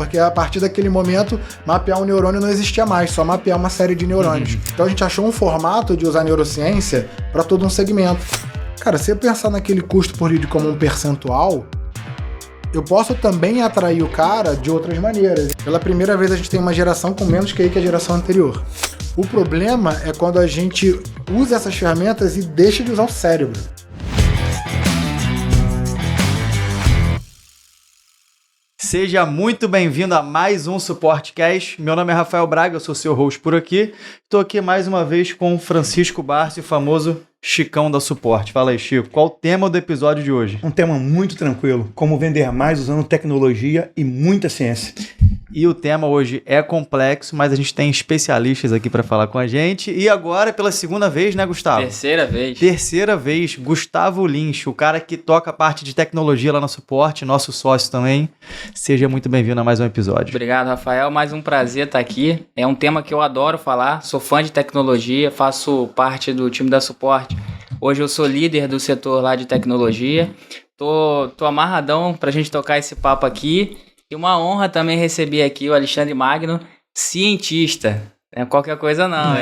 Porque a partir daquele momento, mapear um neurônio não existia mais, só mapear uma série de neurônios. Então a gente achou um formato de usar neurociência para todo um segmento. Cara, se eu pensar naquele custo por lead como um percentual, eu posso também atrair o cara de outras maneiras. Pela primeira vez a gente tem uma geração com menos QI que a geração anterior. O problema é quando a gente usa essas ferramentas e deixa de usar o cérebro. Seja muito bem-vindo a mais um SuporteCast. Meu nome é Rafael Braga, eu sou seu host por aqui. Estou aqui mais uma vez com o Francisco Barsi, o famoso Chicão da Suporte. Fala aí, Chico, qual o tema do episódio de hoje? Um tema muito tranquilo, como vender mais usando tecnologia e muita ciência. E o tema hoje é complexo, mas a gente tem especialistas aqui para falar com a gente. E agora, pela segunda vez, né, Gustavo? Terceira vez, Gustavo Lynch, o cara que toca a parte de tecnologia lá no Suporte, nosso sócio também. Seja muito bem-vindo a mais um episódio. Obrigado, Rafael. Mais um prazer estar aqui. É um tema que eu adoro falar. Sou fã de tecnologia, faço parte do time da Suporte. Hoje eu sou líder do setor lá de tecnologia. Tô amarradão pra gente tocar esse papo aqui. E uma honra também receber aqui o Alexandre Magno, cientista. Não é qualquer coisa não.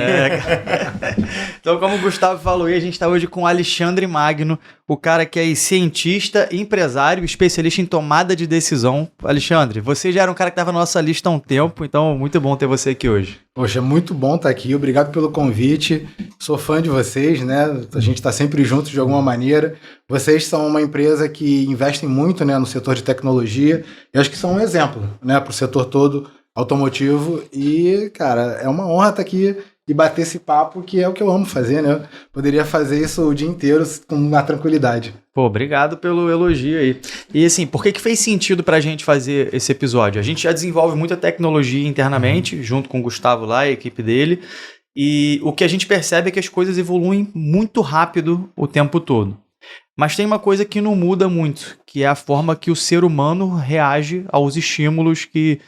Então, como o Gustavo falou, a gente está hoje com o Alexandre Magno, o cara que é cientista, empresário, especialista em tomada de decisão. Alexandre, você já era um cara que estava na nossa lista há um tempo, então muito bom ter você aqui hoje. Poxa, muito bom estar aqui, obrigado pelo convite. Sou fã de vocês, né? A gente está sempre juntos de alguma maneira. Vocês são uma empresa que investem muito, né, no setor de tecnologia. Eu acho que são um exemplo, né, para o setor todo automotivo. E, cara, é uma honra estar aqui e bater esse papo, que é o que eu amo fazer, né? Poderia fazer isso o dia inteiro com uma tranquilidade. Pô, obrigado pelo elogio aí. E assim, por que fez sentido pra gente fazer esse episódio? A gente já desenvolve muita tecnologia internamente, junto com o Gustavo lá e a equipe dele, e o que a gente percebe é que as coisas evoluem muito rápido o tempo todo. Mas tem uma coisa que não muda muito, que é a forma que o ser humano reage aos estímulos que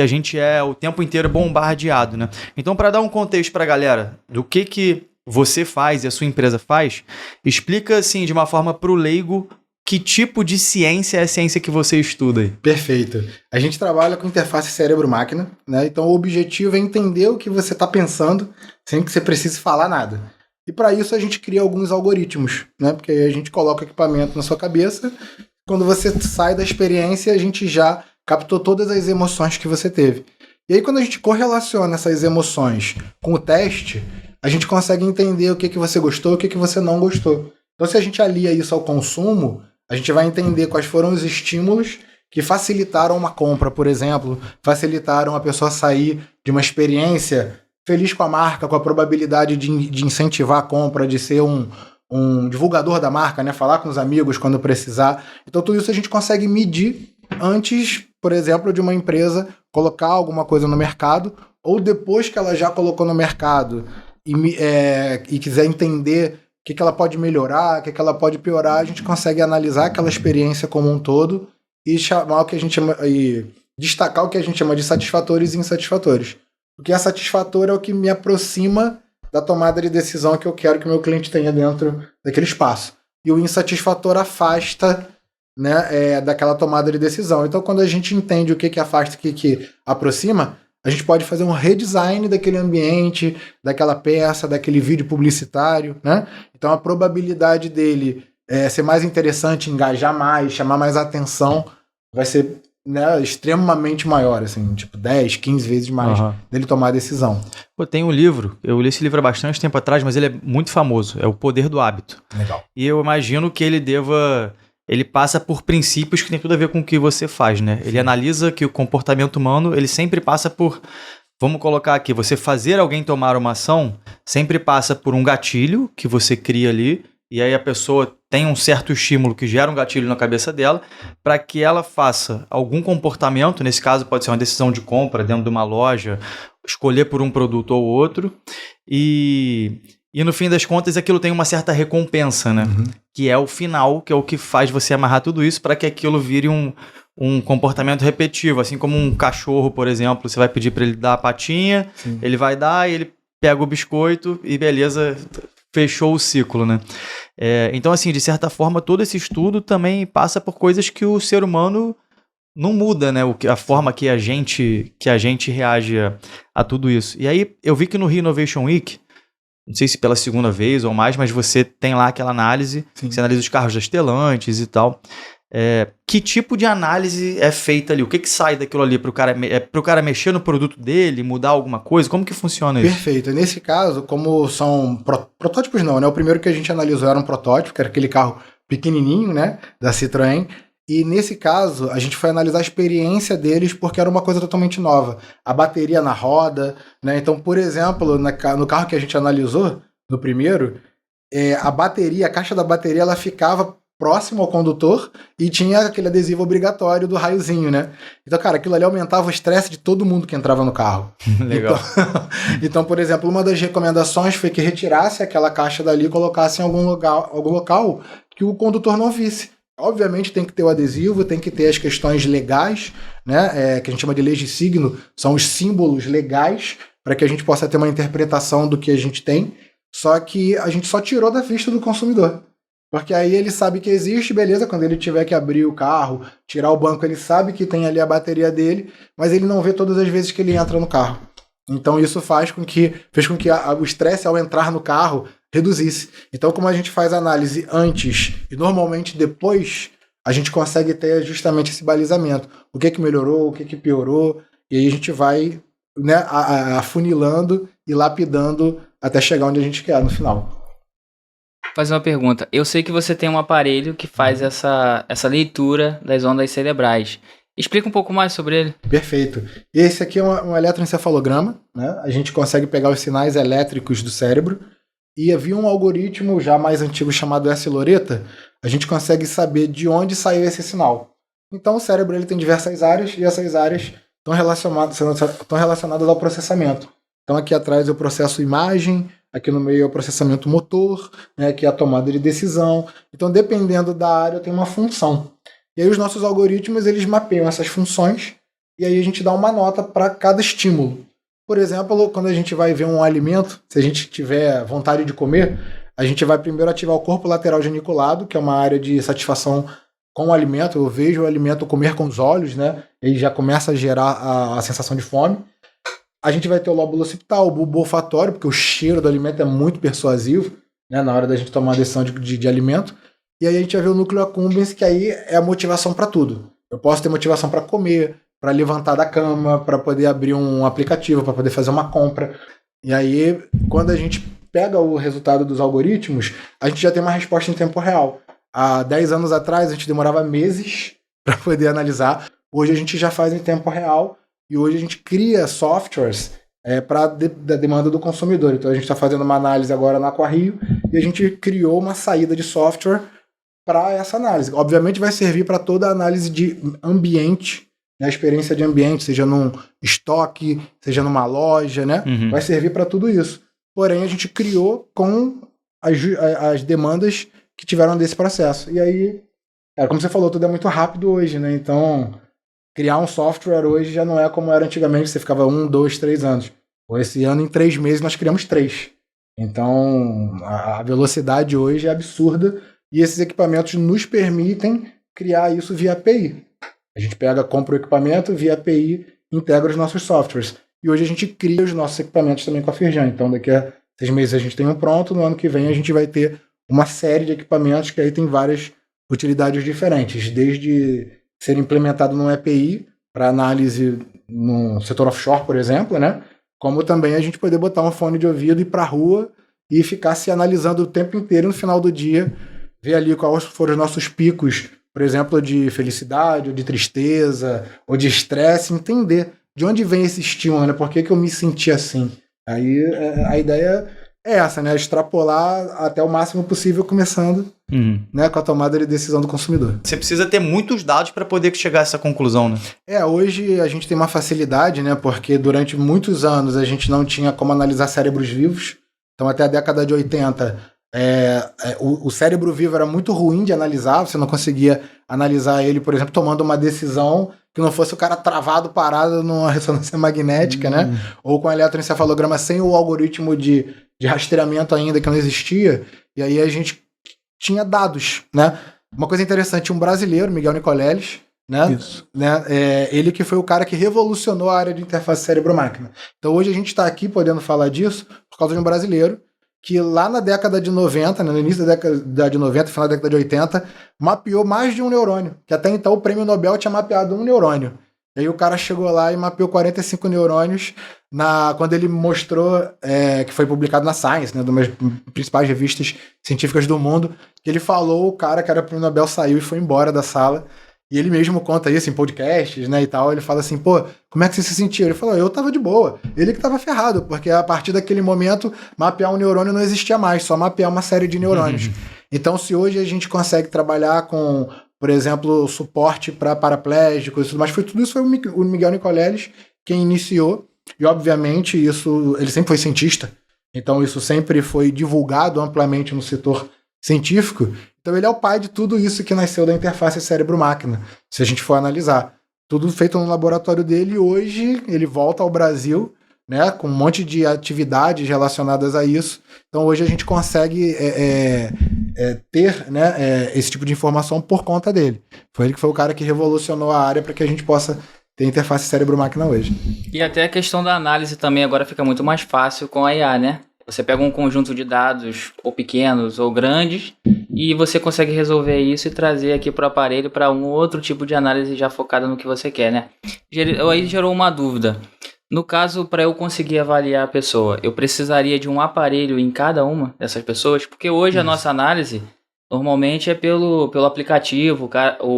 a gente é o tempo inteiro bombardeado, né? Então, para dar um contexto para a galera do que você faz e a sua empresa faz, explica assim, de uma forma para o leigo, que tipo de ciência é a ciência que você estuda aí? Perfeito. A gente trabalha com interface cérebro-máquina, né? Então, o objetivo é entender o que você está pensando sem que você precise falar nada. E para isso a gente cria alguns algoritmos, né? Porque aí a gente coloca o equipamento na sua cabeça. Quando você sai da experiência, a gente já captou todas as emoções que você teve. E aí quando a gente correlaciona essas emoções com o teste, a gente consegue entender o que você gostou e o que você não gostou. Então se a gente alia isso ao consumo, a gente vai entender quais foram os estímulos que facilitaram uma compra, por exemplo, facilitaram a pessoa sair de uma experiência feliz com a marca, com a probabilidade de incentivar a compra, de ser um divulgador da marca, né? Falar com os amigos quando precisar. Então tudo isso a gente consegue medir antes, por exemplo, de uma empresa colocar alguma coisa no mercado, ou depois que ela já colocou no mercado e quiser entender o que ela pode melhorar, o que ela pode piorar, a gente consegue analisar aquela experiência como um todo e chamar o que a gente chama, e destacar o que a gente chama de satisfatores e insatisfatores. O que é satisfatório é o que me aproxima da tomada de decisão que eu quero que o meu cliente tenha dentro daquele espaço. E o insatisfatório afasta, né, daquela tomada de decisão. Então, quando a gente entende o que afasta e o que aproxima, a gente pode fazer um redesign daquele ambiente, daquela peça, daquele vídeo publicitário, né? Então, a probabilidade dele ser mais interessante, engajar mais, chamar mais atenção, vai ser, né, extremamente maior, assim, tipo 10, 15 vezes mais dele tomar a decisão. Pô, tem um livro, eu li esse livro há bastante tempo atrás, mas ele é muito famoso, é O Poder do Hábito. Legal. E eu imagino que ele passa por princípios que tem tudo a ver com o que você faz, né? Ele analisa que o comportamento humano, ele sempre passa por, vamos colocar aqui, você fazer alguém tomar uma ação, sempre passa por um gatilho que você cria ali, e aí a pessoa tem um certo estímulo que gera um gatilho na cabeça dela para que ela faça algum comportamento, nesse caso pode ser uma decisão de compra dentro de uma loja, escolher por um produto ou outro, e no fim das contas aquilo tem uma certa recompensa, né? Que é o final, que é o que faz você amarrar tudo isso para que aquilo vire um comportamento repetitivo, assim como um cachorro, por exemplo, você vai pedir para ele dar a patinha, ele vai dar e ele pega o biscoito e beleza, fechou o ciclo, né? Então, assim, de certa forma, todo esse estudo também passa por coisas que o ser humano não muda, né, a forma que a gente reage a tudo isso. E aí eu vi que no Rio Innovation Week, não sei se pela segunda vez ou mais, mas você tem lá aquela análise, você analisa os carros da Stellantis e tal. Que tipo de análise é feita ali? O que sai daquilo ali para o cara mexer no produto dele, mudar alguma coisa? Como que funciona isso? Perfeito. Nesse caso, como são protótipos não, né? O primeiro que a gente analisou era um protótipo, que era aquele carro pequenininho, né, da Citroën. E nesse caso, a gente foi analisar a experiência deles porque era uma coisa totalmente nova. A bateria na roda, né? Então, por exemplo, no carro que a gente analisou, no primeiro, a caixa da bateria, ela ficava próximo ao condutor e tinha aquele adesivo obrigatório do raiozinho, né? Então, cara, aquilo ali aumentava o estresse de todo mundo que entrava no carro. Legal. Então, por exemplo, uma das recomendações foi que retirasse aquela caixa dali e colocasse em algum local que o condutor não visse. Obviamente tem que ter o adesivo, tem que ter as questões legais, né? Que a gente chama de leis de signo, são os símbolos legais para que a gente possa ter uma interpretação do que a gente tem, só que a gente só tirou da vista do consumidor. Porque aí ele sabe que existe, beleza, quando ele tiver que abrir o carro, tirar o banco, ele sabe que tem ali a bateria dele, mas ele não vê todas as vezes que ele entra no carro. Então isso fez com que o estresse ao entrar no carro reduzisse. Então, como a gente faz análise antes e normalmente depois, a gente consegue ter justamente esse balizamento. O que melhorou, o que piorou, e aí a gente vai, né, afunilando e lapidando até chegar onde a gente quer no final. Vou fazer uma pergunta. Eu sei que você tem um aparelho que faz essa leitura das ondas cerebrais. Explica um pouco mais sobre ele. Perfeito. Esse aqui é um eletroencefalograma, né? A gente consegue pegar os sinais elétricos do cérebro e havia um algoritmo já mais antigo chamado S-Loretta, a gente consegue saber de onde saiu esse sinal. Então o cérebro ele tem diversas áreas e essas áreas estão relacionadas ao processamento. Então aqui atrás eu processo imagem, aqui no meio é o processamento motor, né, aqui é a tomada de decisão. Então dependendo da área tem uma função. E aí os nossos algoritmos eles mapeiam essas funções e aí a gente dá uma nota para cada estímulo. Por exemplo, quando a gente vai ver um alimento, se a gente tiver vontade de comer, a gente vai primeiro ativar o corpo lateral geniculado, que é uma área de satisfação com o alimento. Eu vejo o alimento comer com os olhos, né? E já começa a gerar a sensação de fome. A gente vai ter o lóbulo occipital, o bulbo olfatório, porque o cheiro do alimento é muito persuasivo, né, na hora da gente tomar uma decisão de alimento. E aí a gente vai ver o núcleo accumbens, que aí é a motivação para tudo. Eu posso ter motivação para comer, para levantar da cama, para poder abrir um aplicativo, para poder fazer uma compra. E aí, quando a gente pega o resultado dos algoritmos, a gente já tem uma resposta em tempo real. Há 10 anos atrás, a gente demorava meses para poder analisar. Hoje a gente já faz em tempo real e hoje a gente cria softwares para da demanda do consumidor. Então a gente está fazendo uma análise agora na Aquario e a gente criou uma saída de software para essa análise. Obviamente vai servir para toda a análise de ambiente, né, a experiência de ambiente, seja num estoque, seja numa loja, né? Uhum. Vai servir para tudo isso. Porém, a gente criou com as demandas que tiveram desse processo. E aí, como você falou, tudo é muito rápido hoje, né? Então, criar um software hoje já não é como era antigamente, você ficava 1, 2, 3 anos. Esse ano, em 3 meses, nós criamos 3. Então, a velocidade hoje é absurda e esses equipamentos nos permitem criar isso via API. A gente compra o equipamento, via API, integra os nossos softwares. E hoje a gente cria os nossos equipamentos também com a Firjan. Então, daqui a 6 meses a gente tem um pronto, no ano que vem a gente vai ter uma série de equipamentos que aí tem várias utilidades diferentes, desde ser implementado num API para análise no setor offshore, por exemplo, né? Como também a gente poder botar um fone de ouvido e ir para a rua e ficar se analisando o tempo inteiro, no final do dia, ver ali quais foram os nossos picos, por exemplo, de felicidade, ou de tristeza, ou de estresse, entender de onde vem esse estímulo, né? Por que eu me senti assim? Aí a ideia é essa, né? Extrapolar até o máximo possível, começando né, com a tomada de decisão do consumidor. Você precisa ter muitos dados para poder chegar a essa conclusão, né? Hoje a gente tem uma facilidade, né? Porque durante muitos anos a gente não tinha como analisar cérebros vivos. Então até a década de 80, o cérebro vivo era muito ruim de analisar. Você não conseguia analisar ele, por exemplo, tomando uma decisão que não fosse o cara travado, parado numa ressonância magnética, né? Ou com eletroencefalograma sem o algoritmo de rastreamento ainda, que não existia. E aí a gente tinha dados, né? Uma coisa interessante, um brasileiro, Miguel Nicoleles, né? Isso. Ele que foi o cara que revolucionou a área de interface cérebro-máquina. Então hoje a gente está aqui podendo falar disso por causa de um brasileiro que lá na década de 90, né, no início da década de 90, final da década de 80, mapeou mais de um neurônio, que até então o prêmio Nobel tinha mapeado um neurônio. E aí o cara chegou lá e mapeou 45 neurônios quando ele mostrou, que foi publicado na Science, né, uma das principais revistas científicas do mundo, que ele falou, o cara que era o prêmio Nobel saiu e foi embora da sala. E ele mesmo conta isso em podcasts, né, e tal. Ele fala assim, pô, como é que você se sentiu? Ele falou, eu tava de boa. Ele que tava ferrado, porque a partir daquele momento, mapear um neurônio não existia mais, só mapear uma série de neurônios. Então, se hoje a gente consegue trabalhar com, por exemplo, suporte para paraplégicos e tudo mais, tudo isso foi o Miguel Nicoleles quem iniciou. E, obviamente, ele sempre foi cientista. Então, isso sempre foi divulgado amplamente no setor científico. Então ele é o pai de tudo isso que nasceu da interface cérebro-máquina, se a gente for analisar. Tudo feito no laboratório dele, e hoje ele volta ao Brasil, né, com um monte de atividades relacionadas a isso. Então hoje a gente consegue ter, né, esse tipo de informação por conta dele. Foi ele que foi o cara que revolucionou a área para que a gente possa ter interface cérebro-máquina hoje. E até a questão da análise também agora fica muito mais fácil com a IA, né? Você pega um conjunto de dados, ou pequenos ou grandes, e você consegue resolver isso e trazer aqui para o aparelho para um outro tipo de análise já focada no que você quer, né? Aí gerou uma dúvida. No caso, para eu conseguir avaliar a pessoa, eu precisaria de um aparelho em cada uma dessas pessoas? Porque hoje a nossa análise normalmente é pelo aplicativo,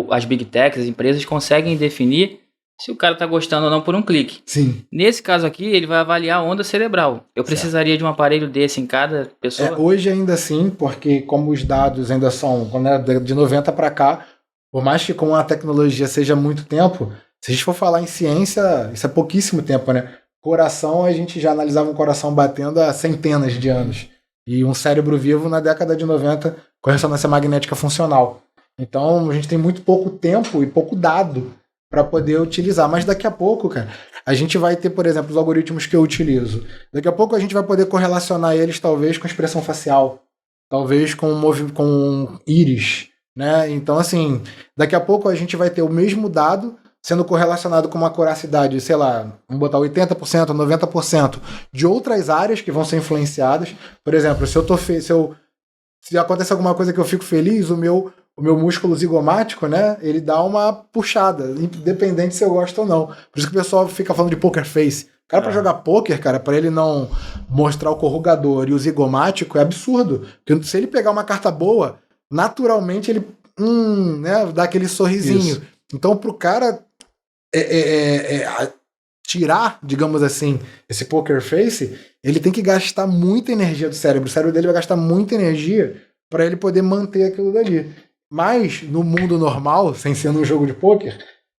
as big techs, as empresas conseguem definir se o cara está gostando ou não por um clique. Sim. Nesse caso aqui, ele vai avaliar a onda cerebral. Eu precisaria de um aparelho desse em cada pessoa? Hoje ainda sim, porque como os dados ainda são de 90 para cá, por mais que com a tecnologia seja muito tempo, se a gente for falar em ciência, isso é pouquíssimo tempo, né? Coração, a gente já analisava um coração batendo há centenas de anos. E um cérebro vivo na década de 90 com ressonância magnética funcional. Então a gente tem muito pouco tempo e pouco dado para poder utilizar. Mas daqui a pouco, cara, a gente vai ter, por exemplo, os algoritmos que eu utilizo. Daqui a pouco a gente vai poder correlacionar eles, talvez, com expressão facial, talvez com íris, né? Então, assim, daqui a pouco a gente vai ter o mesmo dado sendo correlacionado com uma acuracidade, sei lá, vamos botar 80%, 90% de outras áreas que vão ser influenciadas. Por exemplo, se acontece alguma coisa que eu fico feliz, o meu músculo zigomático, né, ele dá uma puxada, independente se eu gosto ou não. Por isso que o pessoal fica falando de poker face. O cara, pra jogar poker, cara, pra ele não mostrar o corrugador e o zigomático, é absurdo. Porque se ele pegar uma carta boa, naturalmente ele né, dá aquele sorrisinho. Isso. Então, pro cara tirar, digamos assim, esse poker face, ele tem que gastar muita energia do cérebro. O cérebro dele vai gastar muita energia para ele poder manter aquilo dali. Mas, no mundo normal, sem ser num jogo de pôquer,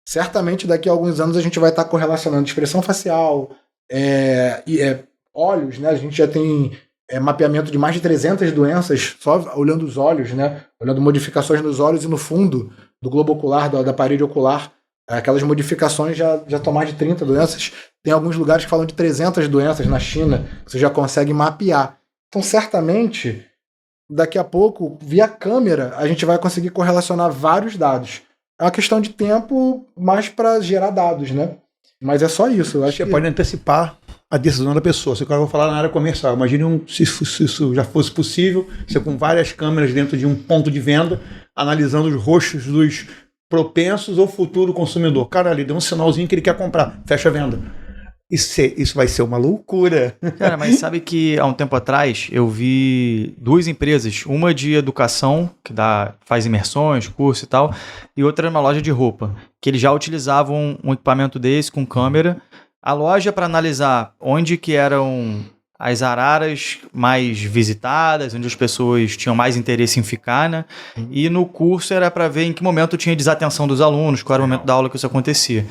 certamente daqui a alguns anos a gente vai estar correlacionando expressão facial, olhos, né? A gente já tem mapeamento de mais de 300 doenças só olhando os olhos, né? Olhando modificações nos olhos e no fundo do globo ocular, da parede ocular. Aquelas modificações já estão mais de 30 doenças. Tem alguns lugares que falam de 300 doenças na China, que você já consegue mapear. Então, certamente, daqui a pouco, via câmera, a gente vai conseguir correlacionar vários dados. É uma questão de tempo mais para gerar dados, né? Mas é só isso. Eu acho você pode antecipar a decisão da pessoa. Se eu vou falar na área comercial, imagine se isso já fosse possível, você com várias câmeras dentro de um ponto de venda, analisando os rostos dos propensos ou futuro consumidor. Cara, ele deu um sinalzinho que ele quer comprar. Fecha a venda. Isso vai ser uma loucura. Cara, mas sabe que há um tempo atrás eu vi duas empresas, uma de educação, que faz imersões, curso e tal, e outra uma loja de roupa, que eles já utilizavam um equipamento desse com câmera. A loja para analisar onde que eram as araras mais visitadas, onde as pessoas tinham mais interesse em ficar, né? E no curso era para ver em que momento tinha desatenção dos alunos, qual era o momento da aula que isso acontecia.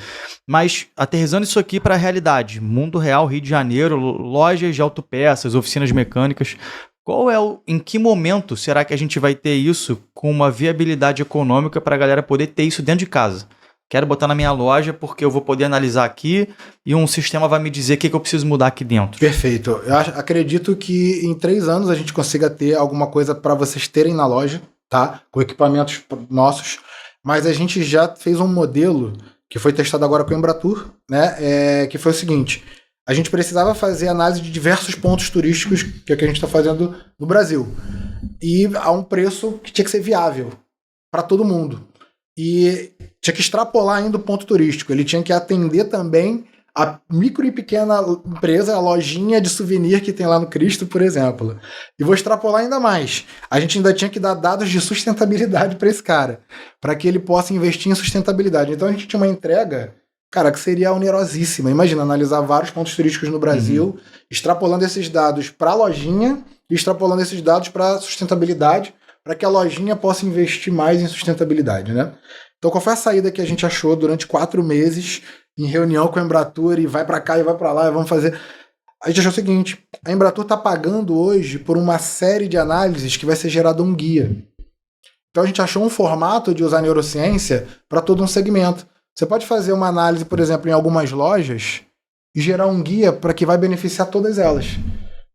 Mas aterrissando isso aqui para a realidade, mundo real, Rio de Janeiro, lojas de autopeças, oficinas mecânicas, em que momento será que a gente vai ter isso com uma viabilidade econômica para a galera poder ter isso dentro de casa? Quero botar na minha loja porque eu vou poder analisar aqui e um sistema vai me dizer o que eu preciso mudar aqui dentro. Perfeito. Eu acredito que em 3 anos a gente consiga ter alguma coisa para vocês terem na loja, tá? Com equipamentos nossos. mas a gente já fez um modelo que foi testado agora com o Embratur, né? Que foi o seguinte: a gente precisava fazer análise de diversos pontos turísticos, que é o que a gente está fazendo no Brasil, e a um preço que tinha que ser viável para todo mundo. E tinha que extrapolar ainda o ponto turístico. Ele tinha que atender também a micro e pequena empresa, a lojinha de souvenir que tem lá no Cristo, por exemplo. E vou extrapolar ainda mais. A gente ainda tinha que dar dados de sustentabilidade para esse cara, para que ele possa investir em sustentabilidade. Então a gente tinha uma entrega, cara, que seria onerosíssima. Imagina, analisar vários pontos turísticos no Brasil, extrapolando esses dados para a lojinha e extrapolando esses dados para sustentabilidade, para que a lojinha possa investir mais em sustentabilidade, né? Então qual foi a saída que a gente achou durante 4 meses em reunião com a Embratur e vai para cá e vai para lá e vamos fazer... A gente achou o seguinte: a Embratur está pagando hoje por uma série de análises que vai ser gerado um guia. Então a gente achou um formato de usar neurociência para todo um segmento. Você pode fazer uma análise, por exemplo, em algumas lojas e gerar um guia para que vai beneficiar todas elas.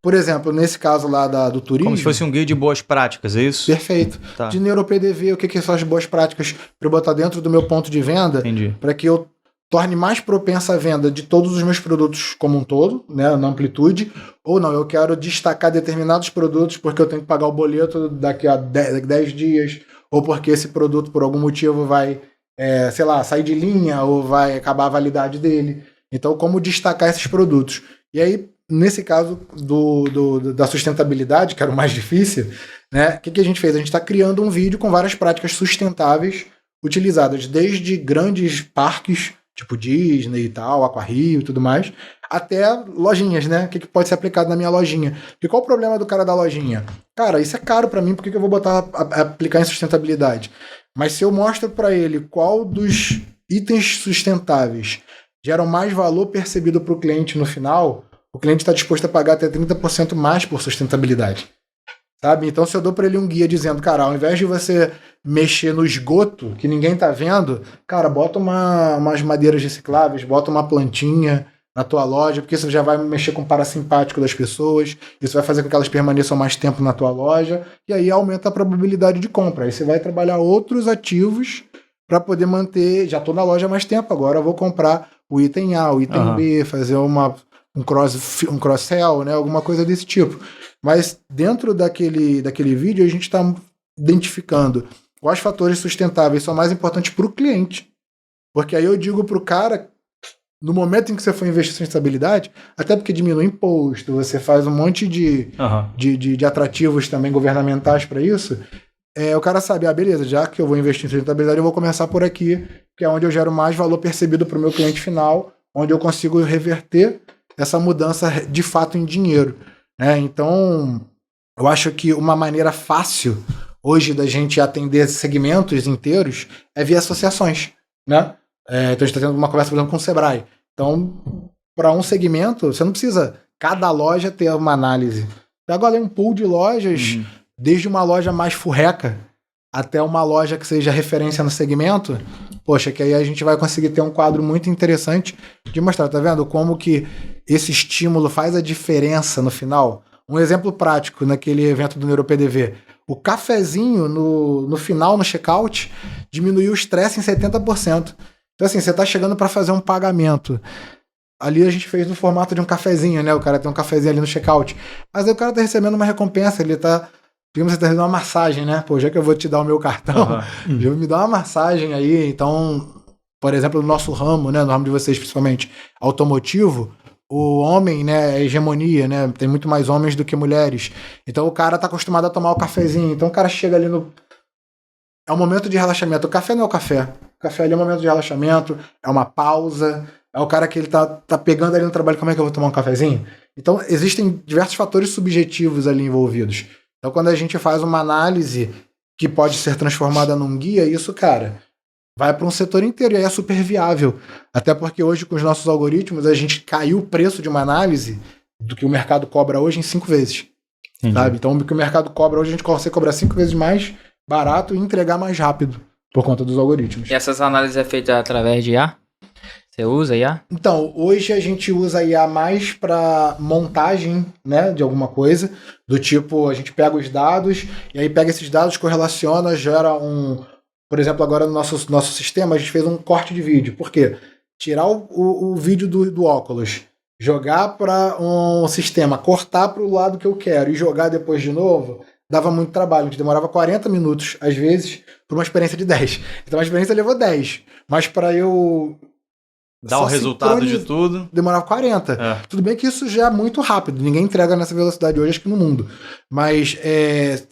Por exemplo, nesse caso lá do turismo... Como se fosse um guia de boas práticas, é isso? Perfeito. Tá. De NeuroPDV, o que são as boas práticas para eu botar dentro do meu ponto de venda, para que eu torne mais propensa a venda de todos os meus produtos como um todo, né, na amplitude, ou não, eu quero destacar determinados produtos porque eu tenho que pagar o boleto daqui a 10 dias, ou porque esse produto, por algum motivo, vai, sei lá, sair de linha, ou vai acabar a validade dele. Então, como destacar esses produtos? E aí, nesse caso da sustentabilidade, que era o mais difícil, né, o que a gente fez? A gente está criando um vídeo com várias práticas sustentáveis utilizadas desde grandes parques, tipo Disney e tal, Aquario e tudo mais, até lojinhas, né? O que pode ser aplicado na minha lojinha? Porque qual o problema do cara da lojinha? Cara, isso é caro para mim, por que eu vou aplicar em sustentabilidade? Mas se eu mostro para ele qual dos itens sustentáveis geram mais valor percebido para o cliente no final, o cliente está disposto a pagar até 30% mais por sustentabilidade. Sabe? Então, se eu dou para ele um guia dizendo, cara, ao invés de você mexer no esgoto, que ninguém tá vendo, cara, bota umas madeiras recicláveis, bota uma plantinha na tua loja, porque isso já vai mexer com o parasimpático das pessoas, isso vai fazer com que elas permaneçam mais tempo na tua loja, e aí aumenta a probabilidade de compra. Aí você vai trabalhar outros ativos para poder manter, já tô na loja há mais tempo, agora eu vou comprar o item A, o item B, fazer um cross-sell, né, alguma coisa desse tipo. Mas dentro daquele vídeo a gente está identificando quais fatores sustentáveis são mais importantes para o cliente. Porque aí eu digo para o cara, no momento em que você for investir em sustentabilidade, até porque diminui imposto, você faz um monte de atrativos também governamentais para isso, o cara sabe, beleza, já que eu vou investir em sustentabilidade, eu vou começar por aqui, que é onde eu gero mais valor percebido para o meu cliente final, onde eu consigo reverter essa mudança de fato em dinheiro. Então, eu acho que uma maneira fácil hoje da gente atender segmentos inteiros é via associações, né? Então a gente está tendo uma conversa, por exemplo, com o Sebrae. Então, para um segmento, você não precisa cada loja ter uma análise. Pega ali um pool de lojas, desde uma loja mais furreca até uma loja que seja referência no segmento, poxa, que aí a gente vai conseguir ter um quadro muito interessante de mostrar, tá vendo? Como que esse estímulo faz a diferença no final. Um exemplo prático naquele evento do NeuroPDV. O cafezinho no final, no checkout, diminuiu o estresse em 70%. Então assim, você tá chegando para fazer um pagamento. Ali a gente fez no formato de um cafezinho, né? O cara tem um cafezinho ali no checkout. Mas aí o cara tá recebendo uma recompensa, ele tá... Digamos, você tá recebendo uma massagem, né? Pô, já que eu vou te dar o meu cartão, me dá uma massagem aí. Então, por exemplo, no nosso ramo, né? No ramo de vocês, principalmente, automotivo, o homem, né? É hegemonia, né? Tem muito mais homens do que mulheres. Então o cara tá acostumado a tomar o cafezinho. Então o cara chega ali no... É um momento de relaxamento. O café não é o café. O café ali é um momento de relaxamento, é uma pausa, é o cara que ele tá pegando ali no trabalho, como é que eu vou tomar um cafezinho? Então existem diversos fatores subjetivos ali envolvidos. Então, quando a gente faz uma análise que pode ser transformada num guia, isso, cara, vai para um setor inteiro e aí é super viável. Até porque hoje, com os nossos algoritmos, a gente caiu o preço de uma análise do que o mercado cobra hoje em 5 vezes. Sabe? Então, o que o mercado cobra hoje, a gente consegue cobrar 5 vezes mais barato e entregar mais rápido por conta dos algoritmos. E essas análises é feita através de IA? Você usa IA? Então, hoje a gente usa IA mais para montagem, né, de alguma coisa, do tipo, a gente pega os dados, e aí pega esses dados, correlaciona, gera Por exemplo, agora no nosso sistema, a gente fez um corte de vídeo. Por quê? Tirar o vídeo do óculos, jogar para um sistema, cortar para o lado que eu quero e jogar depois de novo, dava muito trabalho. A gente demorava 40 minutos, às vezes, por uma experiência de 10. Então a experiência levou 10. Mas para eu... Dá o resultado de tudo. Demorava 40. É. Tudo bem que isso já é muito rápido. Ninguém entrega nessa velocidade hoje, acho que no mundo. Mas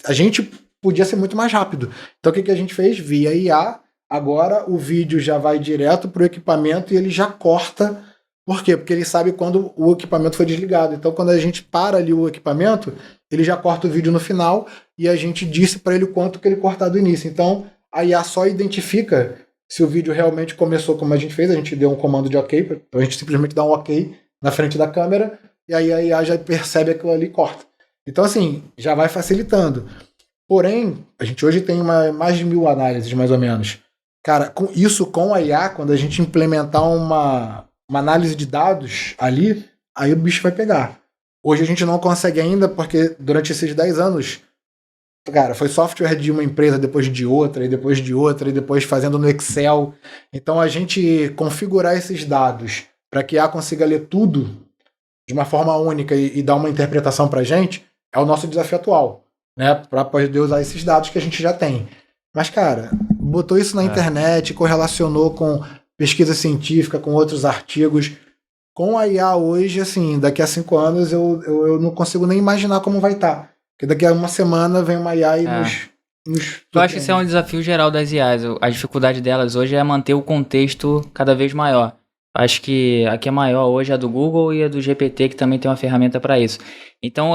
a gente podia ser muito mais rápido. Então o que a gente fez? Via IA, agora o vídeo já vai direto pro equipamento e ele já corta. Por quê? Porque ele sabe quando o equipamento foi desligado. Então quando a gente para ali o equipamento, ele já corta o vídeo no final e a gente disse para ele o quanto que ele cortar do início. Então a IA só identifica se o vídeo realmente começou como a gente fez. A gente deu um comando de OK, então a gente simplesmente dá um OK na frente da câmera e aí a IA já percebe aquilo ali e corta. Então assim, já vai facilitando. Porém, a gente hoje tem mais de 1000 análises, mais ou menos. Cara, com a IA, quando a gente implementar uma análise de dados ali, aí o bicho vai pegar. Hoje a gente não consegue ainda, porque durante esses 10 anos, cara, foi software de uma empresa, depois de outra, e depois de outra, e depois fazendo no Excel. Então a gente configurar esses dados para que a IA consiga ler tudo de uma forma única e dar uma interpretação pra gente, é o nosso desafio atual. Né, para poder usar esses dados que a gente já tem. Mas, cara, botou isso na internet, correlacionou com pesquisa científica, com outros artigos. Com a IA hoje, assim, daqui a 5 anos eu não consigo nem imaginar como vai estar. Porque daqui a uma semana vem uma IA e Eu acho que isso é um desafio geral das IAs. A dificuldade delas hoje é manter o contexto cada vez maior. Acho que a que é maior hoje é a do Google e a do GPT, que também tem uma ferramenta para isso. Então,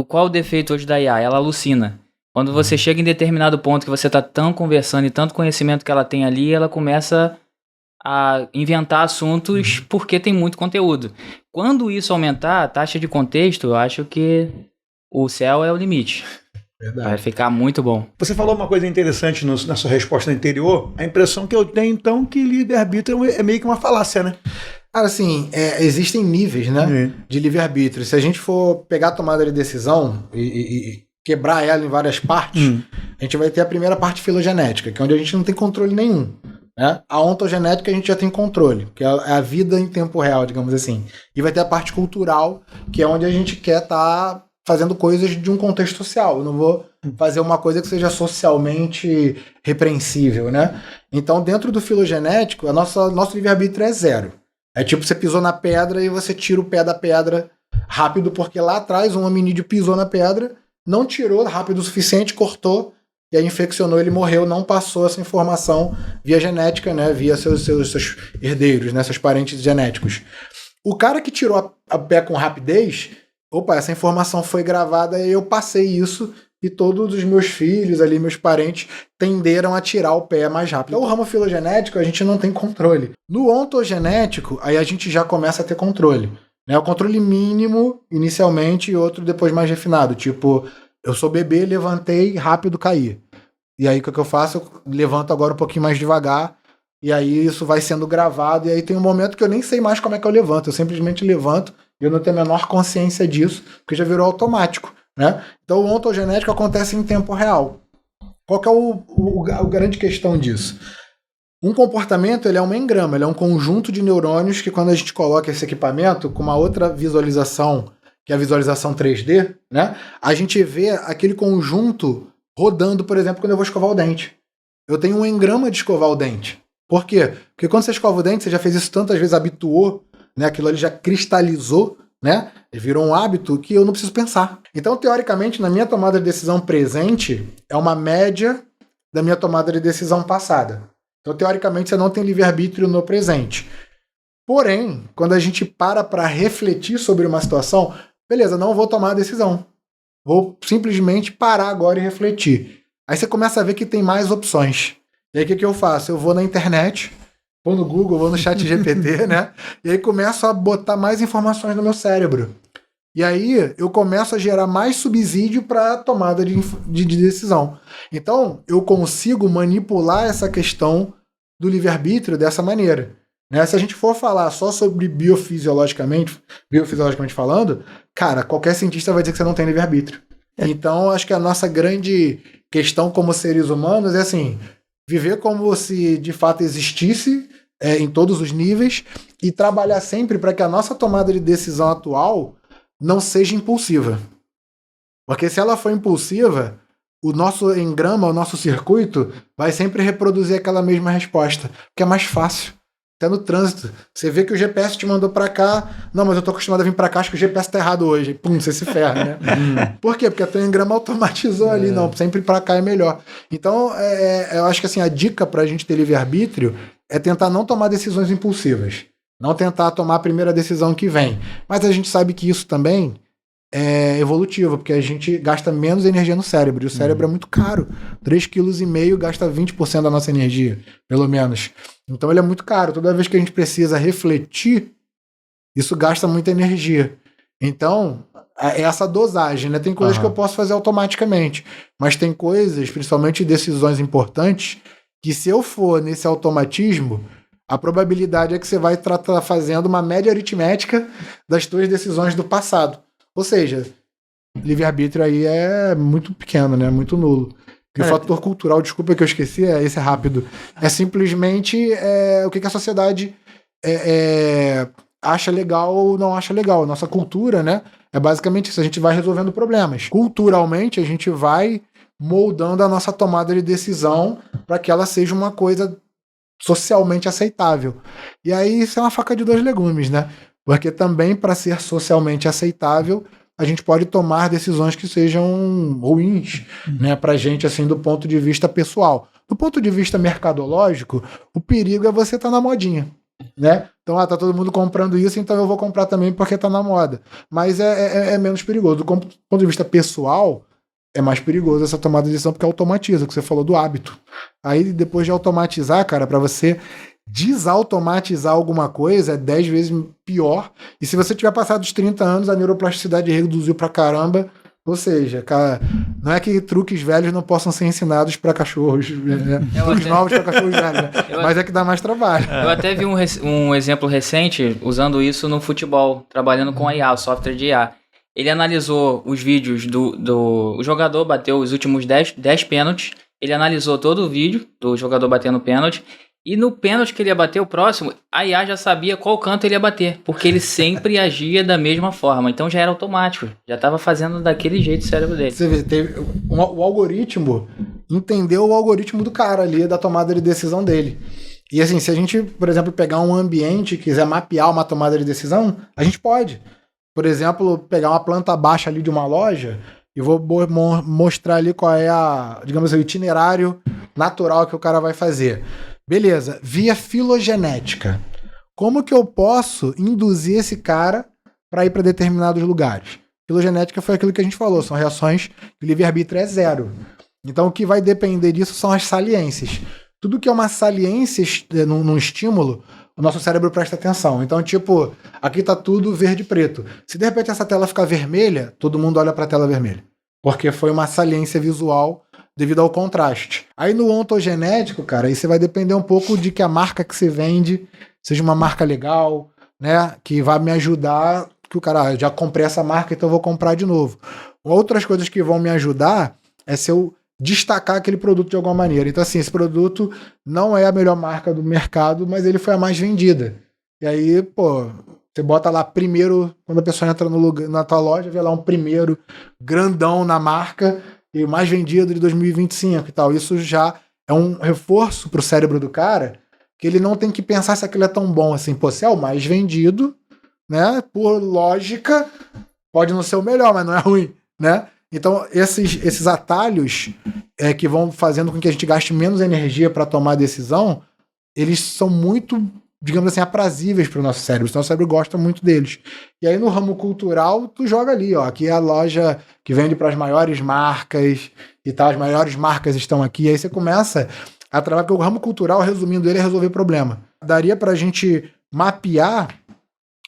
qual o defeito hoje da IA? Ela alucina. Quando você chega em determinado ponto que você está tão conversando e tanto conhecimento que ela tem ali, ela começa a inventar assuntos porque tem muito conteúdo. Quando isso aumentar, a taxa de contexto, eu acho que o céu é o limite. Verdade. Vai ficar muito bom. Você falou uma coisa interessante na sua resposta anterior. A impressão que eu tenho, então, que livre-arbítrio é meio que uma falácia, né? Cara, assim, existem níveis, né, de livre-arbítrio. Se a gente for pegar a tomada de decisão e quebrar ela em várias partes, a gente vai ter a primeira parte filogenética, que é onde a gente não tem controle nenhum. Né? A ontogenética a gente já tem controle, que é a vida em tempo real, digamos assim. E vai ter a parte cultural, que é onde a gente quer estar fazendo coisas de um contexto social. Eu não vou fazer uma coisa que seja socialmente repreensível, né? Então, dentro do filogenético, nosso livre-arbítrio é 0. É tipo, você pisou na pedra e você tira o pé da pedra rápido, porque lá atrás um hominídeo pisou na pedra, não tirou rápido o suficiente, cortou, e aí infeccionou, ele morreu, não passou essa informação via genética, né, via seus herdeiros, né, seus parentes genéticos. O cara que tirou a pé com rapidez, essa informação foi gravada e eu passei isso, e todos os meus filhos ali, meus parentes, tenderam a tirar o pé mais rápido. Então, o ramo filogenético, a gente não tem controle. No ontogenético, aí a gente já começa a ter controle. Né? O controle mínimo, inicialmente, e outro depois mais refinado. Tipo, eu sou bebê, levantei, rápido, caí. E aí, o que eu faço? Eu levanto agora um pouquinho mais devagar, e aí isso vai sendo gravado, e aí tem um momento que eu nem sei mais como é que eu levanto. Eu simplesmente levanto, e eu não tenho a menor consciência disso, porque já virou automático. Né? Então o ontogenético acontece em tempo real. Qual que é a grande questão disso? Um comportamento ele é um engrama, ele é um conjunto de neurônios que quando a gente coloca esse equipamento com uma outra visualização, que é a visualização 3D, né, a gente vê aquele conjunto rodando, por exemplo, quando eu vou escovar o dente. Eu tenho um engrama de escovar o dente. Por quê? Porque quando você escova o dente, você já fez isso tantas vezes, habituou, né, aquilo ali já cristalizou, né? Virou um hábito que eu não preciso pensar. Então, teoricamente, na minha tomada de decisão presente, é uma média da minha tomada de decisão passada. Então, teoricamente, você não tem livre-arbítrio no presente. Porém, quando a gente para refletir sobre uma situação, beleza, não vou tomar a decisão. Vou simplesmente parar agora e refletir. Aí você começa a ver que tem mais opções. E aí o que eu faço? Eu vou na internet, vou no Google, vou no ChatGPT, né? E aí começo a botar mais informações no meu cérebro. E aí eu começo a gerar mais subsídio para a tomada de decisão. Então eu consigo manipular essa questão do livre-arbítrio dessa maneira. Né? Se a gente for falar só sobre biofisiologicamente falando, cara, qualquer cientista vai dizer que você não tem livre-arbítrio. Então acho que a nossa grande questão como seres humanos é assim, viver como se de fato existisse em todos os níveis e trabalhar sempre para que a nossa tomada de decisão atual não seja impulsiva. Porque se ela for impulsiva, o nosso engrama, o nosso circuito, vai sempre reproduzir aquela mesma resposta, que é mais fácil. Até no trânsito. Você vê que o GPS te mandou pra cá. Não, mas eu tô acostumado a vir pra cá, acho que o GPS tá errado hoje. Pum, você se ferra, né? Por quê? Porque a tua engrama automatizou ali. Não, sempre pra cá é melhor. Então, eu acho que assim, a dica pra gente ter livre-arbítrio é tentar não tomar decisões impulsivas. Não tentar tomar a primeira decisão que vem. Mas a gente sabe que isso também é evolutivo, porque a gente gasta menos energia no cérebro. E o cérebro é muito caro. 3,5 kg gasta 20% da nossa energia, pelo menos. Então ele é muito caro. Toda vez que a gente precisa refletir, isso gasta muita energia. Então, é essa dosagem, né? Tem coisas que eu posso fazer automaticamente, mas tem coisas, principalmente decisões importantes, que se eu for nesse automatismo, a probabilidade é que você vai estar fazendo uma média aritmética das suas decisões do passado. Ou seja, livre-arbítrio aí é muito pequeno, né? Muito nulo. E o fator cultural, desculpa que eu esqueci, esse é rápido. É simplesmente o que a sociedade acha legal ou não acha legal. Nossa cultura, né? É basicamente isso. A gente vai resolvendo problemas. Culturalmente, a gente vai moldando a nossa tomada de decisão para que ela seja uma coisa socialmente aceitável. E aí isso é uma faca de dois legumes, né? Porque também, para ser socialmente aceitável, a gente pode tomar decisões que sejam ruins, né, pra gente, assim, do ponto de vista pessoal. Do ponto de vista mercadológico, o perigo é você estar na modinha, né? Então, tá todo mundo comprando isso, então eu vou comprar também porque tá na moda. Mas é menos perigoso. Do ponto de vista pessoal, é mais perigoso essa tomada de decisão porque automatiza, que você falou do hábito. Aí, depois de automatizar, cara, para você desautomatizar alguma coisa é 10 vezes pior. E se você tiver passado dos 30 anos, a neuroplasticidade reduziu pra caramba. Ou seja, cara, não é que truques velhos não possam ser ensinados para cachorros, né? Truques novos para cachorros velhos, né? Mas é que dá mais trabalho. Eu até vi um exemplo recente usando isso no futebol, trabalhando com a IA, o software de IA. Ele analisou os vídeos o jogador bateu os últimos 10 pênaltis, ele analisou todo o vídeo do jogador batendo pênalti. E no pênalti que ele ia bater, o próximo, a IA já sabia qual canto ele ia bater, porque ele sempre agia da mesma forma. Então já era automático, já estava fazendo daquele jeito o cérebro dele. Você vê, o algoritmo entendeu o algoritmo do cara ali, da tomada de decisão dele. E assim, se a gente, por exemplo, pegar um ambiente e quiser mapear uma tomada de decisão, a gente pode. Por exemplo, pegar uma planta baixa ali de uma loja e vou mostrar ali qual é digamos assim, o itinerário natural que o cara vai fazer. Beleza, via filogenética. Como que eu posso induzir esse cara para ir para determinados lugares? Filogenética foi aquilo que a gente falou, são reações que o livre-arbítrio é zero. Então o que vai depender disso são as saliências. Tudo que é uma saliência num estímulo, o nosso cérebro presta atenção. Então, tipo, aqui tá tudo verde e preto. Se de repente essa tela ficar vermelha, todo mundo olha para a tela vermelha. Porque foi uma saliência visual devido ao contraste. Aí no ontogenético, cara, aí você vai depender um pouco de que a marca que você vende seja uma marca legal, né? Que vai me ajudar, que o cara, já comprei essa marca, então eu vou comprar de novo. Outras coisas que vão me ajudar é se eu destacar aquele produto de alguma maneira. Então, assim, esse produto não é a melhor marca do mercado, mas ele foi a mais vendida. E aí, pô, você bota lá primeiro, quando a pessoa entra na tua loja, vê lá um primeiro grandão na marca, e o mais vendido de 2025 e tal. Isso já é um reforço pro cérebro do cara, que ele não tem que pensar se aquilo é tão bom assim. Pô, se é o mais vendido, né? Por lógica, pode não ser o melhor, mas não é ruim, né? Então, esses atalhos que vão fazendo com que a gente gaste menos energia para tomar decisão, eles são muito, digamos assim, aprazíveis para o nosso cérebro. O nosso cérebro gosta muito deles. E aí, no ramo cultural, tu joga ali, ó. Aqui é a loja que vende para as maiores marcas e tal. As maiores marcas estão aqui. E aí você começa a trabalhar, porque o ramo cultural, resumindo ele, é resolver problema. Daria para a gente mapear,